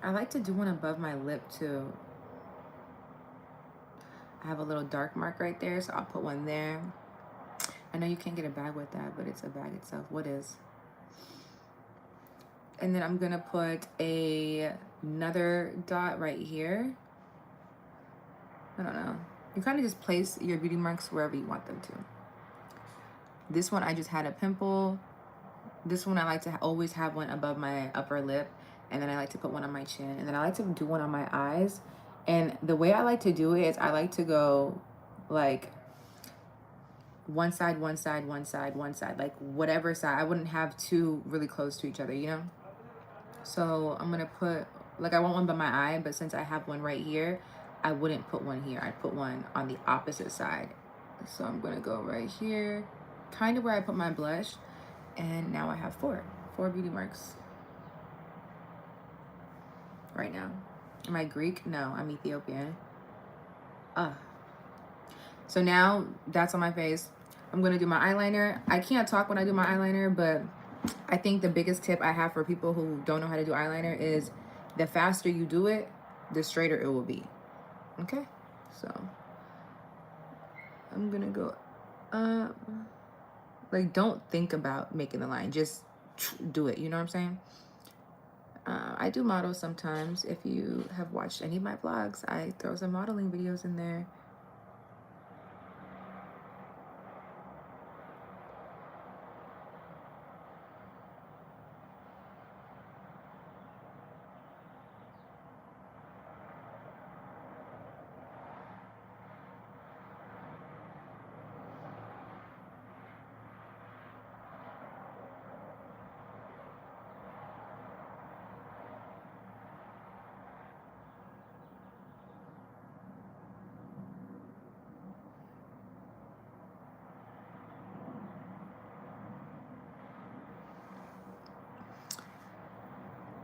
I like to do one above my lip too. I have a little dark mark right there, so I'll put one there. I know you can't get a bag with that, but it's a bag itself. What is? And then I'm gonna put another dot right here. I don't know. You kind of just place your beauty marks wherever you want them to. This one, I just had a pimple. This one, I like to always have one above my upper lip. And then I like to put one on my chin. And then I like to do one on my eyes. And the way I like to do it is I like to go like one side, one side, one side, one side. Like whatever side. I wouldn't have two really close to each other, you know? So I'm going to put, like I want one by my eye. But since I have one right here, I wouldn't put one here. I'd put one on the opposite side. So I'm going to go right here. Kind of where I put my blush. And now I have four beauty marks right now. Am I Greek? No, I'm Ethiopian. So now that's on my face. I'm gonna do my eyeliner. I can't talk when I do my eyeliner, but I think the biggest tip I have for people who don't know how to do eyeliner is the faster you do it, the straighter it will be. Okay, so I'm gonna go up. Like, don't think about making the line, just do it, you know what I'm saying? I do model sometimes. If you have watched any of my vlogs, I throw some modeling videos in there.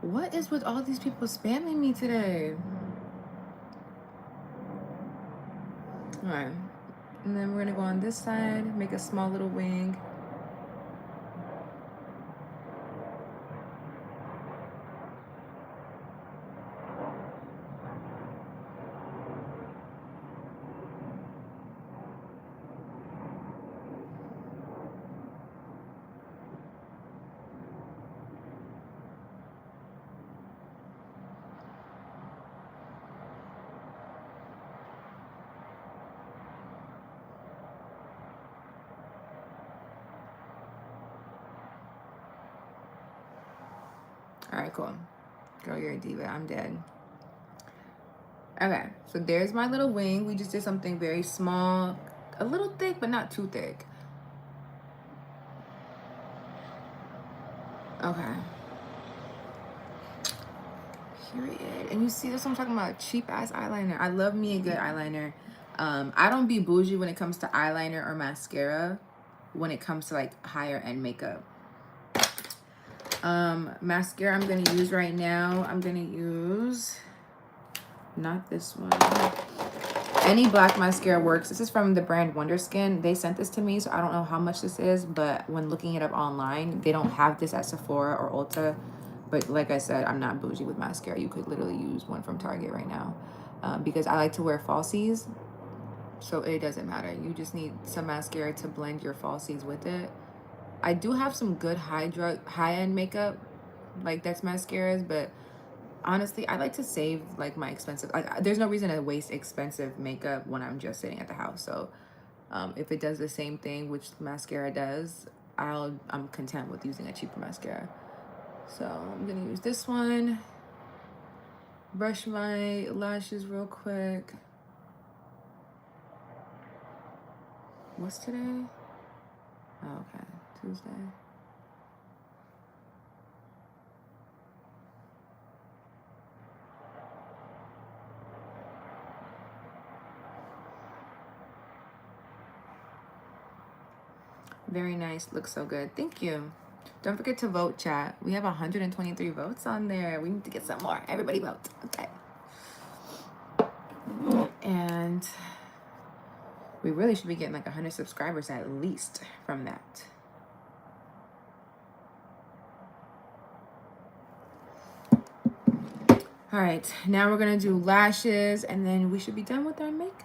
What is with all these people spamming me today? All right, and then we're gonna go on this side, make a small little wing. All right, cool. Girl, you're a diva. I'm dead. Okay, so there's my little wing. We just did something very small, a little thick, but not too thick. Okay. Period. And you see, that's what I'm talking about. Cheap ass eyeliner. I love me a good eyeliner. I don't be bougie when it comes to eyeliner or mascara. When it comes to like higher end makeup. Mascara I'm gonna use right now. I'm gonna use not this one. Any black mascara works. This is from the brand Wonder Skin. They sent this to me, so I don't know how much this is, but when looking it up online, they don't have this at Sephora or Ulta. But like I said, I'm not bougie with mascara. You could literally use one from Target right now, because I like to wear falsies, so it doesn't matter. You just need some mascara to blend your falsies with it. I do have some good high-end makeup, like that's mascaras, but honestly, I like to save like my expensive, like there's no reason to waste expensive makeup when I'm just sitting at the house. So if it does the same thing which mascara does, I'm content with using a cheaper mascara. So I'm gonna use this one. Brush my lashes real quick. What's today? Oh, okay, Tuesday. Very nice. Looks so good. Thank you. Don't forget to vote, chat. We have 123 votes on there. We need to get some more. Everybody vote. Okay. And we really should be getting like 100 subscribers at least from that. All right. Now we're going to do lashes, and then we should be done with our makeup.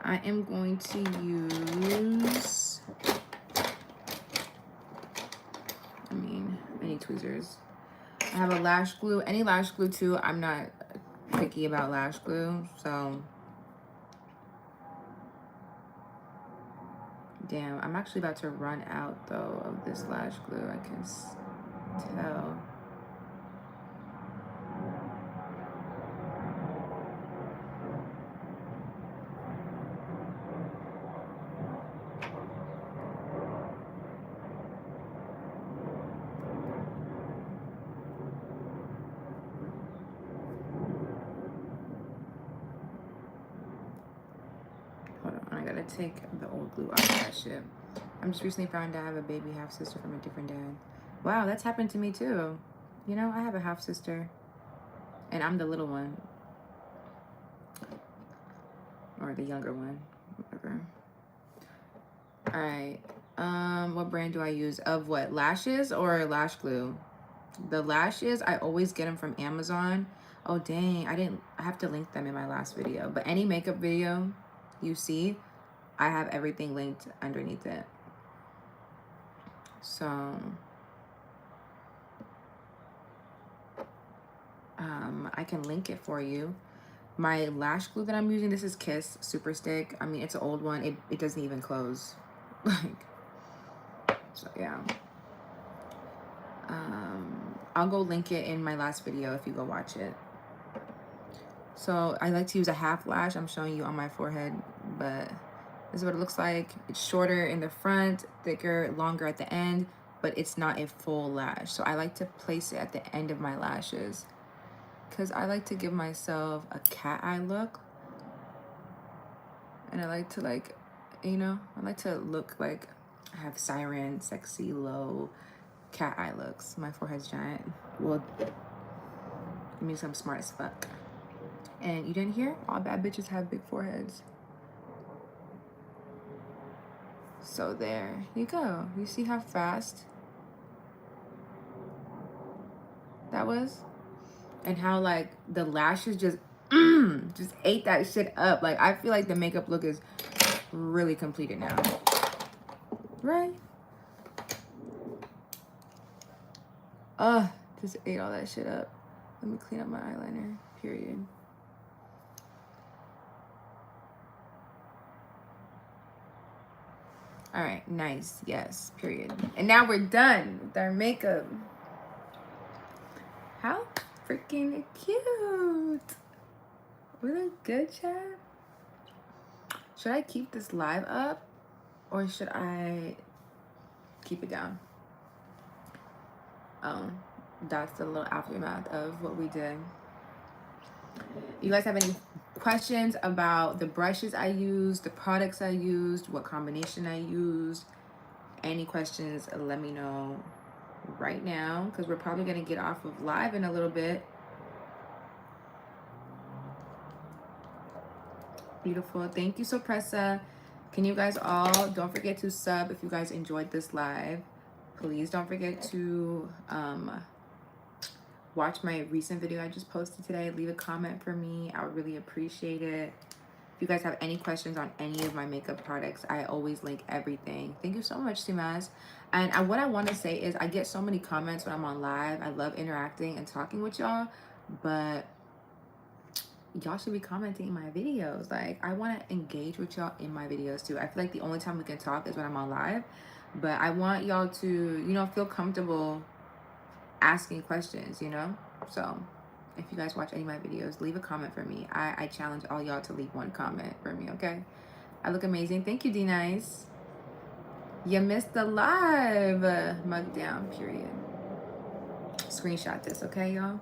I am going to use, I need tweezers. I have a lash glue, any lash glue too. I'm not picky about lash glue, so. Damn, I'm actually about to run out though of this lash glue, I can tell. Take the old glue off that shit. I'm just recently found out I have a baby half sister from a different dad. Wow, that's happened to me too. You know, I have a half sister, and I'm the little one, or the younger one, whatever. All right. What brand do I use? Of what? Lashes or lash glue? The lashes, I always get them from Amazon. Oh dang, I have to link them in my last video. But any makeup video you see, I have everything linked underneath it. So, I can link it for you. My lash glue that I'm using, this is Kiss Super Stick. I mean, it's an old one. It doesn't even close. Like, so yeah. I'll go link it in my last video if you go watch it. So I like to use a half lash. I'm showing you on my forehead, but this is what it looks like. It's shorter in the front, thicker, longer at the end, but it's not a full lash. So I like to place it at the end of my lashes because I like to give myself a cat eye look. And I like to I like to look like I have siren, sexy, low cat eye looks. My forehead's giant. Well, it means I'm smart as fuck. And you didn't hear? All bad bitches have big foreheads. So there you go. You see how fast that was? And how like the lashes just ate that shit up. Like I feel like the makeup look is really completed now. Right? Just ate all that shit up. Let me clean up my eyeliner, period. All right, nice. Yes, period. And now we're done with our makeup. How freaking cute. We look good, Chad. Should I keep this live up or should I keep it down? That's a little aftermath of what we did. You guys have any questions about the brushes I used, the products I used, what combination I used? Any questions, let me know right now, because we're probably going to get off of live in a little bit. Beautiful. Thank you, Sopressa. Can you guys all, don't forget to sub if you guys enjoyed this live. Please don't forget to watch my recent video I just posted today. Leave a comment for me. I would really appreciate it. If you guys have any questions on any of my makeup products, I always link everything. Thank you so much, Simas. And what I want to say is I get so many comments when I'm on live. I love interacting and talking with y'all, but y'all should be commenting in my videos. Like, I want to engage with y'all in my videos too. I feel like the only time we can talk is when I'm on live, but I want y'all to, you know, feel comfortable asking questions, you know? So if you guys watch any of my videos, leave a comment for me. I challenge all y'all to leave one comment for me, okay? I look amazing. Thank you, D-Nice. You missed the live. Mug down, period. Screenshot this, okay, y'all?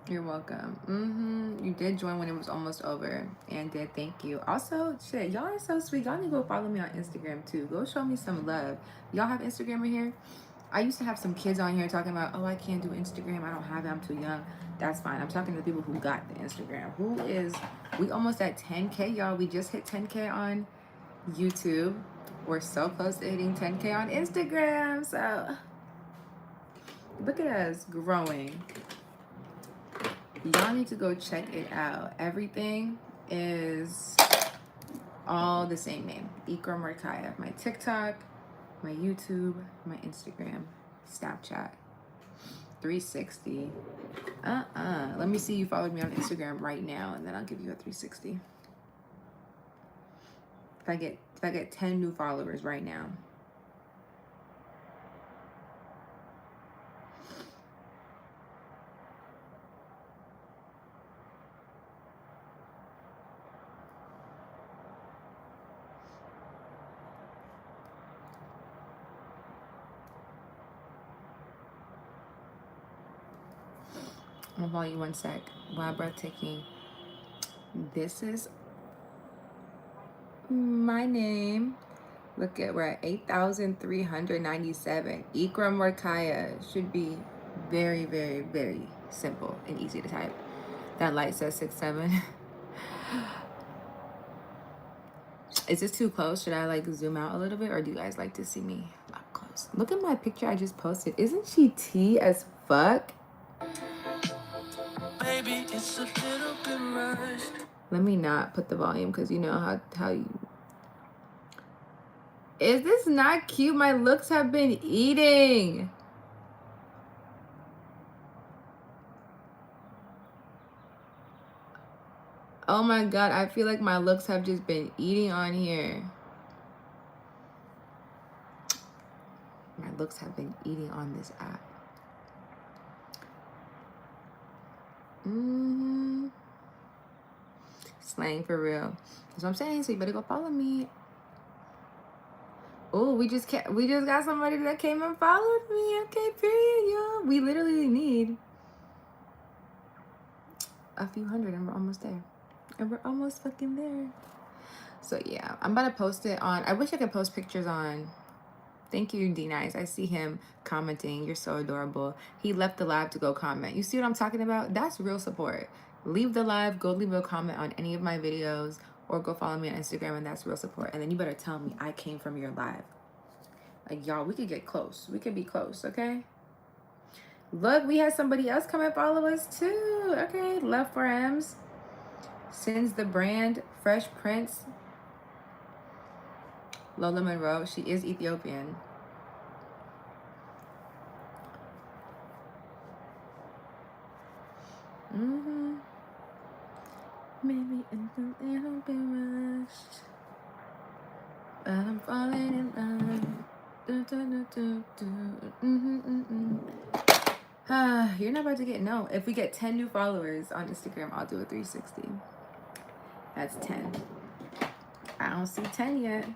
You're welcome. You did join when it was almost over, and did. Thank you. Also, shit, y'all are so sweet. Y'all need to go follow me on Instagram too. Go show me some love. Y'all have Instagram in here? I used to have some kids on here talking about, oh, I can't do Instagram. I don't have it. I'm too young. That's fine. I'm talking to people who got the Instagram. We almost at 10K, y'all. We just hit 10K on YouTube. We're so close to hitting 10K on Instagram. So look at us growing. Y'all need to go check it out. Everything is all the same name. Ekram Workeye. My TikTok, my YouTube, my Instagram, Snapchat. 360. Let me see you followed me on Instagram right now, and then I'll give you a 360. If I get 10 new followers right now. I'm gonna follow you one sec. Wow, breathtaking. This is my name. Look at, we're at 8,397. Ekram Workeye should be very, very, very simple and easy to type. That light says 6'7". Is this too close? Should I like zoom out a little bit, or do you guys like to see me up close? Look at my picture I just posted. Isn't she tea as fuck? Baby, it's a little bit rushed. Let me not put the volume, because you know how you... Is this not cute? My looks have been eating. Oh my god, I feel like my looks have just been eating on here. My looks have been eating on this app. Slang for real. That's what I'm saying. So you better go follow me. Oh, we just got somebody that came and followed me. Okay, period, y'all. We literally need a few hundred, and we're almost there. And we're almost fucking there. So yeah, I'm about to post it on. I wish I could post pictures on. Thank you, D-Nice. I see him commenting. You're so adorable. He left the live to go comment. You see what I'm talking about? That's real support. Leave the live, go leave a comment on any of my videos, or go follow me on Instagram, and that's real support. And then you better tell me I came from your live. Like, y'all, we could get close. We could be close, okay? Look, we had somebody else come and follow us too. Okay, love for M's. Sends the brand Fresh Prince. Lola Monroe, she is Ethiopian. Don't be rushed. But I'm falling in love. You're not about to get no. If we get 10 new followers on Instagram, I'll do a 360. That's 10. I don't see 10 yet.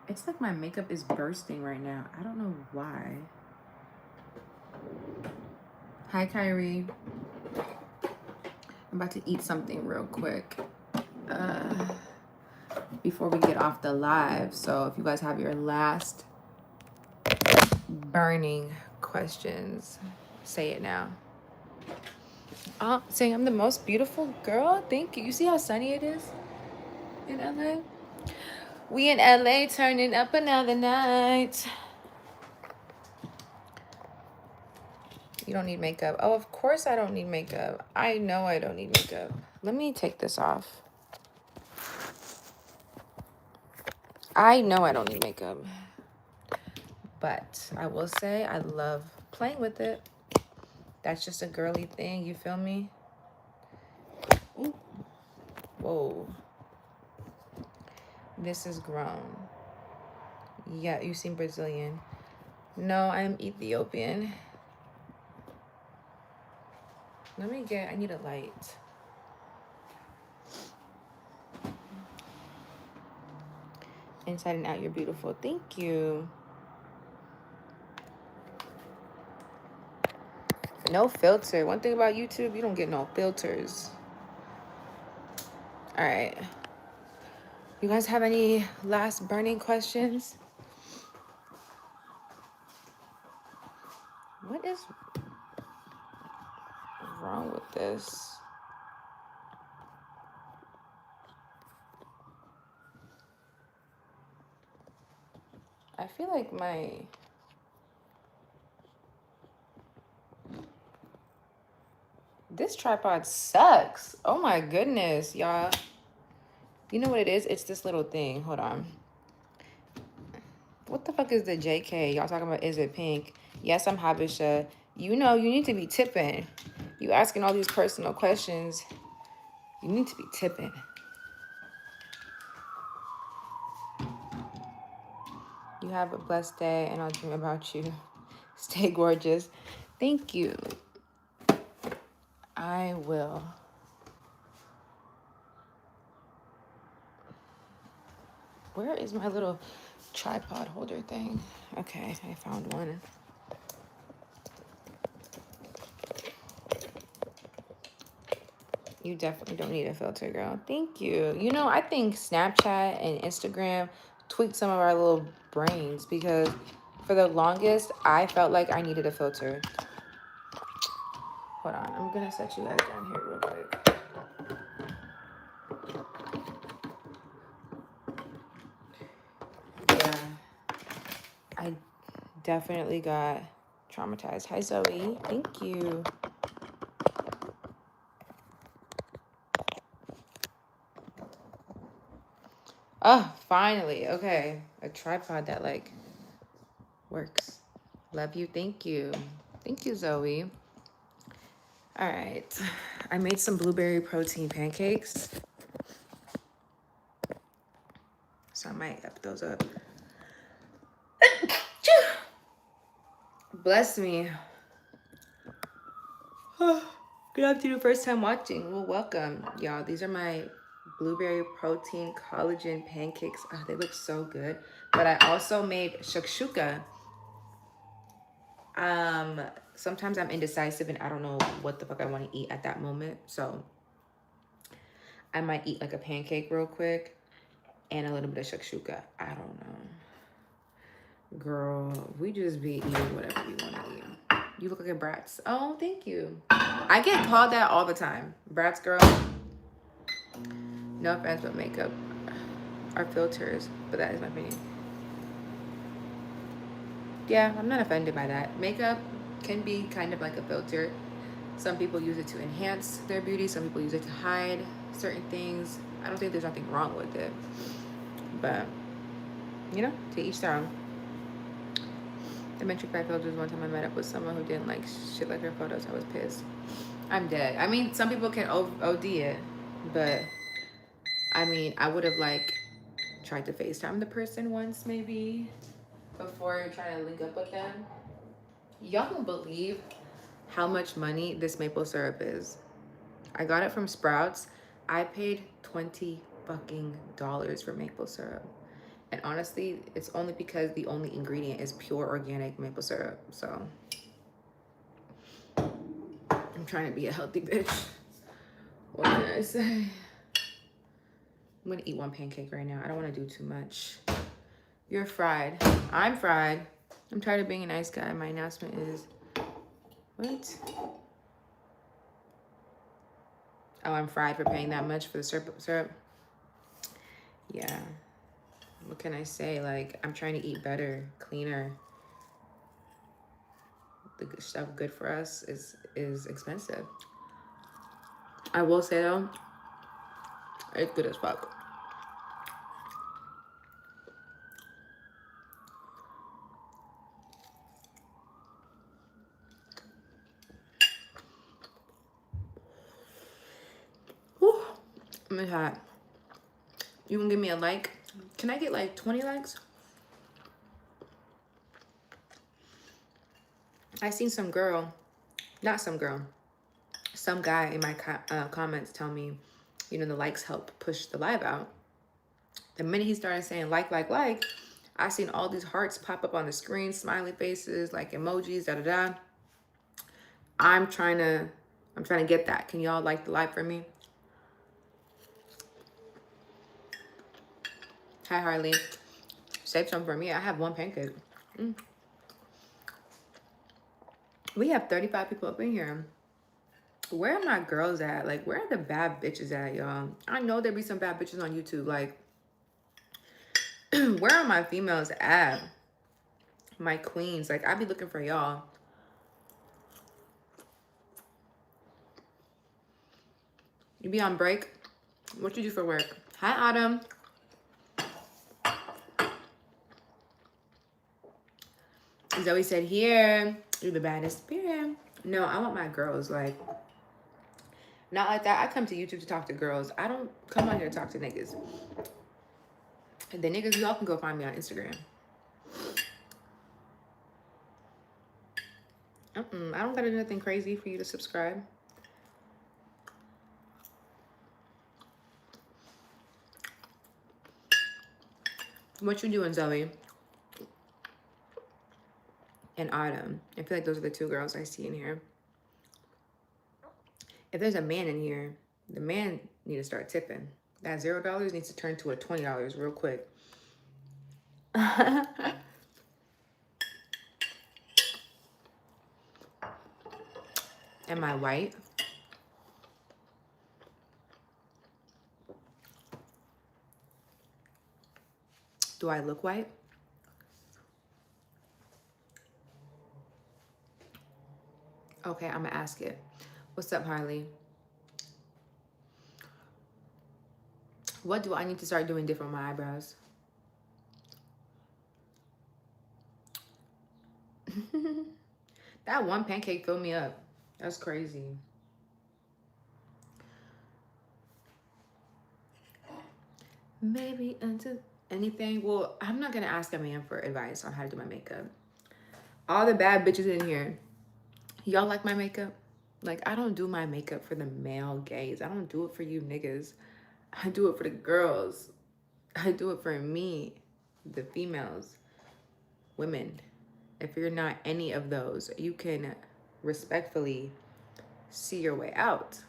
It's like my makeup is bursting right now. I don't know why. Hi, Kyrie. I'm about to eat something real quick before we get off the live. So if you guys have your last burning questions, say it now. Saying I'm the most beautiful girl. Thank you. You see how sunny it is in LA? We in LA turning up another night. You don't need makeup. Oh, of course I don't need makeup. I know I don't need makeup. Let me take this off. I know I don't need makeup. But I will say I love playing with it. That's just a girly thing, you feel me? Ooh. Whoa. This is grown. Yeah, you seem Brazilian. No, I'm Ethiopian. I need a light. Inside and out, you're beautiful. Thank you. No filter. One thing about YouTube, you don't get no filters. All right. You guys have any last burning questions? What is wrong with this? I feel like this tripod sucks. Oh my goodness, y'all. You know what it is? It's this little thing. Hold on. What the fuck is the JK? Y'all talking about, is it pink? Yes, I'm Habisha. You know, you need to be tipping. You asking all these personal questions. You need to be tipping. You have a blessed day, and I'll dream about you. Stay gorgeous. Thank you. I will. Where is my little tripod holder thing? Okay, I found one. You definitely don't need a filter, girl. Thank you. You know, I think Snapchat and Instagram tweaked some of our little brains, because for the longest, I felt like I needed a filter. Hold on. I'm going to set you guys down here real quick. Yeah. I definitely got traumatized. Hi, Zoe. Thank you. Oh, finally. Okay. A tripod that, like, works. Love you. Thank you. Thank you, Zoe. All right. I made some blueberry protein pancakes. So I might up those up. Bless me. Good afternoon, first time watching. Well, welcome, y'all. These are my blueberry protein collagen pancakes. Oh, they look so good. But I also made shakshuka. Sometimes I'm indecisive and I don't know what the fuck I want to eat at that moment. So I might eat like a pancake real quick and a little bit of shakshuka. I don't know. Girl, we just be eating whatever we want to eat. You look like a Bratz. Oh, thank you. I get called that all the time. Bratz girl. No offense, but makeup are filters. But that is my opinion. Yeah, I'm not offended by that. Makeup can be kind of like a filter. Some people use it to enhance their beauty. Some people use it to hide certain things. I don't think there's nothing wrong with it. But, you know, to each their own. Dimension crack filters. One time I met up with someone who didn't like shit like her photos. I was pissed. I'm dead. I mean, some people can OD it, but I mean, I would have like tried to FaceTime the person once maybe before trying to link up with them. Y'all don't believe how much money this maple syrup is. I got it from Sprouts. I paid $20 fucking for maple syrup. And honestly, it's only because the only ingredient is pure organic maple syrup. So I'm trying to be a healthy bitch. What can I say? I'm gonna eat one pancake right now. I don't want to do too much. You're fried. I'm fried. I'm tired of being a nice guy. My announcement is... What? Oh, I'm fried for paying that much for the syrup. Yeah. What can I say? Like, I'm trying to eat better, cleaner. The stuff good for us is expensive. I will say though, it's good as fuck. Whew. I'm hot. You can give me a like. Can I get like 20 likes? I seen some guy in my comments tell me, you know, the likes help push the live out. The minute he started saying like, I seen all these hearts pop up on the screen, smiley faces, like emojis, da. I'm trying to get that. Can y'all like the live for me? Hi, Harley. Save some for me. I have one pancake. We have 35 people up in here. Where are my girls at? Like, where are the bad bitches at, y'all? I know there be some bad bitches on YouTube. Like, where are my females at? My queens. Like, I be looking for y'all. You be on break? What you do for work? Hi, Autumn. Zoe said, here, you're the baddest here. No, I want my girls, like, not like that. I come to YouTube to talk to girls. I don't come on here to talk to niggas. The niggas, y'all can go find me on Instagram. I don't gotta do nothing crazy for you to subscribe. What you doing, Zoe? And Autumn. I feel like those are the two girls I see in here. If there's a man in here, the man need to start tipping. That $0 needs to turn to a $20 real quick. Am I white? Do I look white? Okay, I'm gonna ask it. What's up, Harley? What do I need to start doing different with my eyebrows? That one pancake filled me up. That's crazy. Maybe into anything. Well, I'm not gonna ask a man for advice on how to do my makeup. All the bad bitches in here, y'all like my makeup? Like, I don't do my makeup for the male gaze. I don't do it for you niggas. I do it for the girls. I do it for me, the females, women. If you're not any of those, you can respectfully see your way out.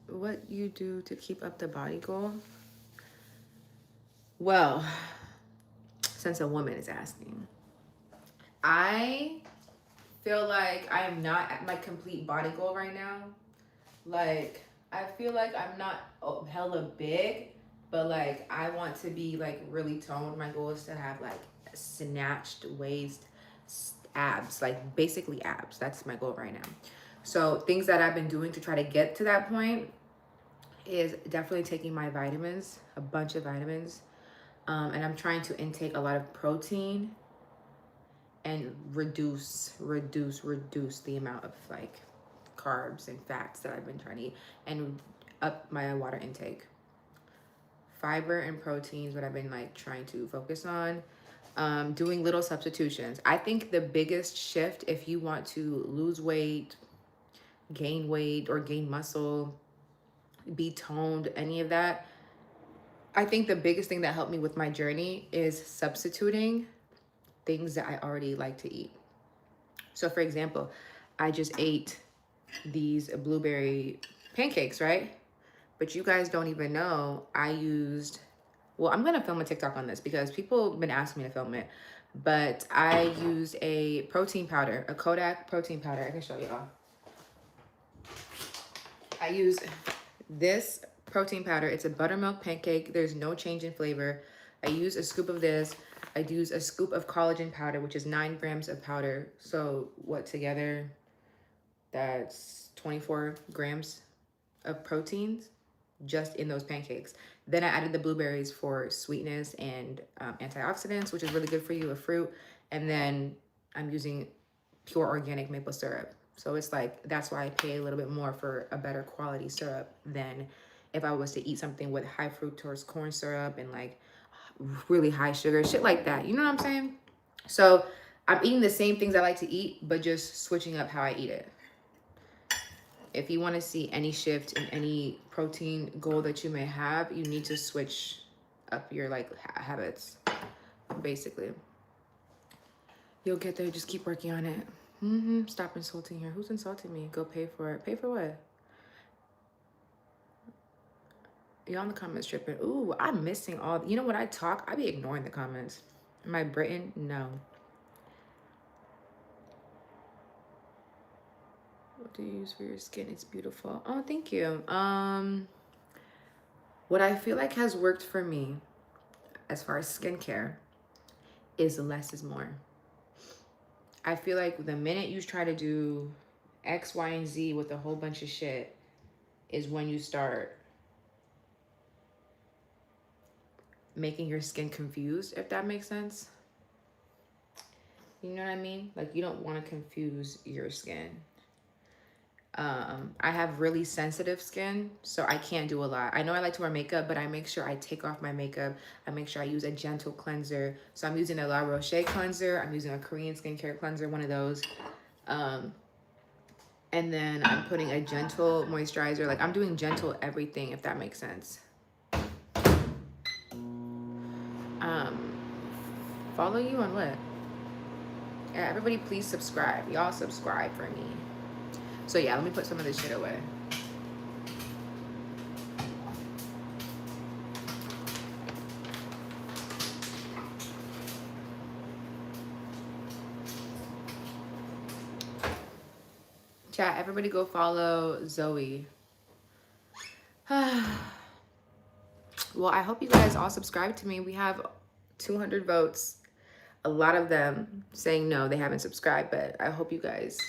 What you do to keep up the body goal? Well, since a woman is asking, I feel like I am not at my complete body goal right now. Like, I feel like I'm not hella big, but like I want to be like really toned. My goal is to have like snatched waist, abs, like basically abs. That's my goal right now. So things that I've been doing to try to get to that point is definitely taking my vitamins, a bunch of vitamins. And I'm trying to intake a lot of protein and reduce the amount of like carbs and fats that I've been trying to eat, and up my water intake. Fiber and proteins, what I've been like trying to focus on. Doing little substitutions. I think the biggest shift, if you want to lose weight, gain weight, or gain muscle, be toned, any of that, I think the biggest thing that helped me with my journey is substituting things that I already like to eat. So for example, I just ate these blueberry pancakes, right? But you guys don't even know I used, well, I'm gonna film a TikTok on this because people have been asking me to film it, but I used a protein powder, a Kodak protein powder. I can show y'all. I use this protein powder. It's a buttermilk pancake. There's no change in flavor. I use a scoop of this. I use a scoop of collagen powder, which is 9 grams of powder. So what, together, that's 24 grams of proteins just in those pancakes. Then I added the blueberries for sweetness and antioxidants, which is really good for you, a fruit. And then I'm using pure organic maple syrup. So it's like, that's why I pay a little bit more for a better quality syrup than if I was to eat something with high fructose corn syrup and like really high sugar, shit like that. You know what I'm saying? So I'm eating the same things I like to eat, but just switching up how I eat it. If you want to see any shift in any protein goal that you may have, you need to switch up your like habits, basically. You'll get there. Just keep working on it. Stop insulting her. Who's insulting me? Go pay for it. Pay for what? Y'all in the comments tripping. Ooh, I'm missing all. You know, when I talk, I be ignoring the comments. Am I Britain? No. What do you use for your skin? It's beautiful. Oh, thank you. What I feel like has worked for me as far as skincare is less is more. I feel like the minute you try to do X, Y, and Z with a whole bunch of shit is when you start making your skin confused, if that makes sense. You know what I mean? Like, you don't want to confuse your skin. I have really sensitive skin, so I can't do a lot. I know I like to wear makeup, but I make sure I take off my makeup. I make sure I use a gentle cleanser. So I'm using a La Roche cleanser. I'm using a Korean skincare cleanser, one of those. And then I'm putting a gentle moisturizer. Like, I'm doing gentle everything, if that makes sense. Follow you on what? Yeah, everybody please subscribe. Y'all subscribe for me. So yeah, let me put some of this shit away. Chat, everybody go follow Zoe. Well, I hope you guys all subscribe to me. We have 200 votes. A lot of them saying no, they haven't subscribed, but I hope you guys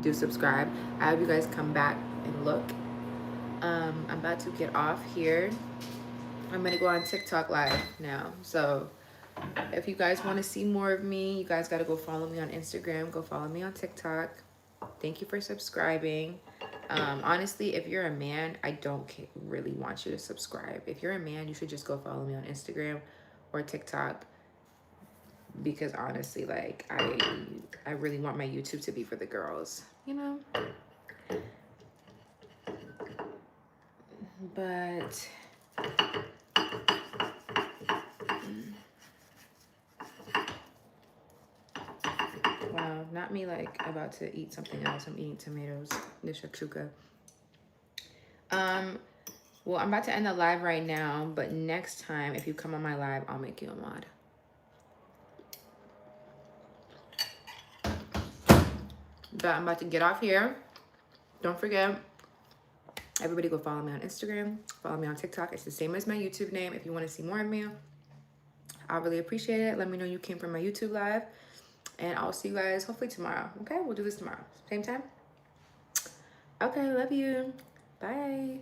do subscribe. I hope you guys come back and look. I'm about to get off here. I'm gonna go on TikTok live now. So if you guys want to see more of me, you guys got to go follow me on Instagram. Go follow me on TikTok. Thank you for subscribing. Honestly, if you're a man, I don't really want you to subscribe. If you're a man, you should just go follow me on Instagram or TikTok, because honestly, like, I really want my YouTube to be for the girls, you know? But wow, not me like about to eat something else. I'm eating tomatoes, the shakshuka. Well, I'm about to end the live right now, but next time, if you come on my live, I'll make you a mod. But I'm about to get off here. Don't forget, everybody go follow me on Instagram, follow me on TikTok. It's the same as my YouTube name. If you want to see more of me, I'll really appreciate it. Let me know you came from my YouTube live, and I'll see you guys hopefully tomorrow. Okay, we'll do this tomorrow, same time. Okay, love you. Bye.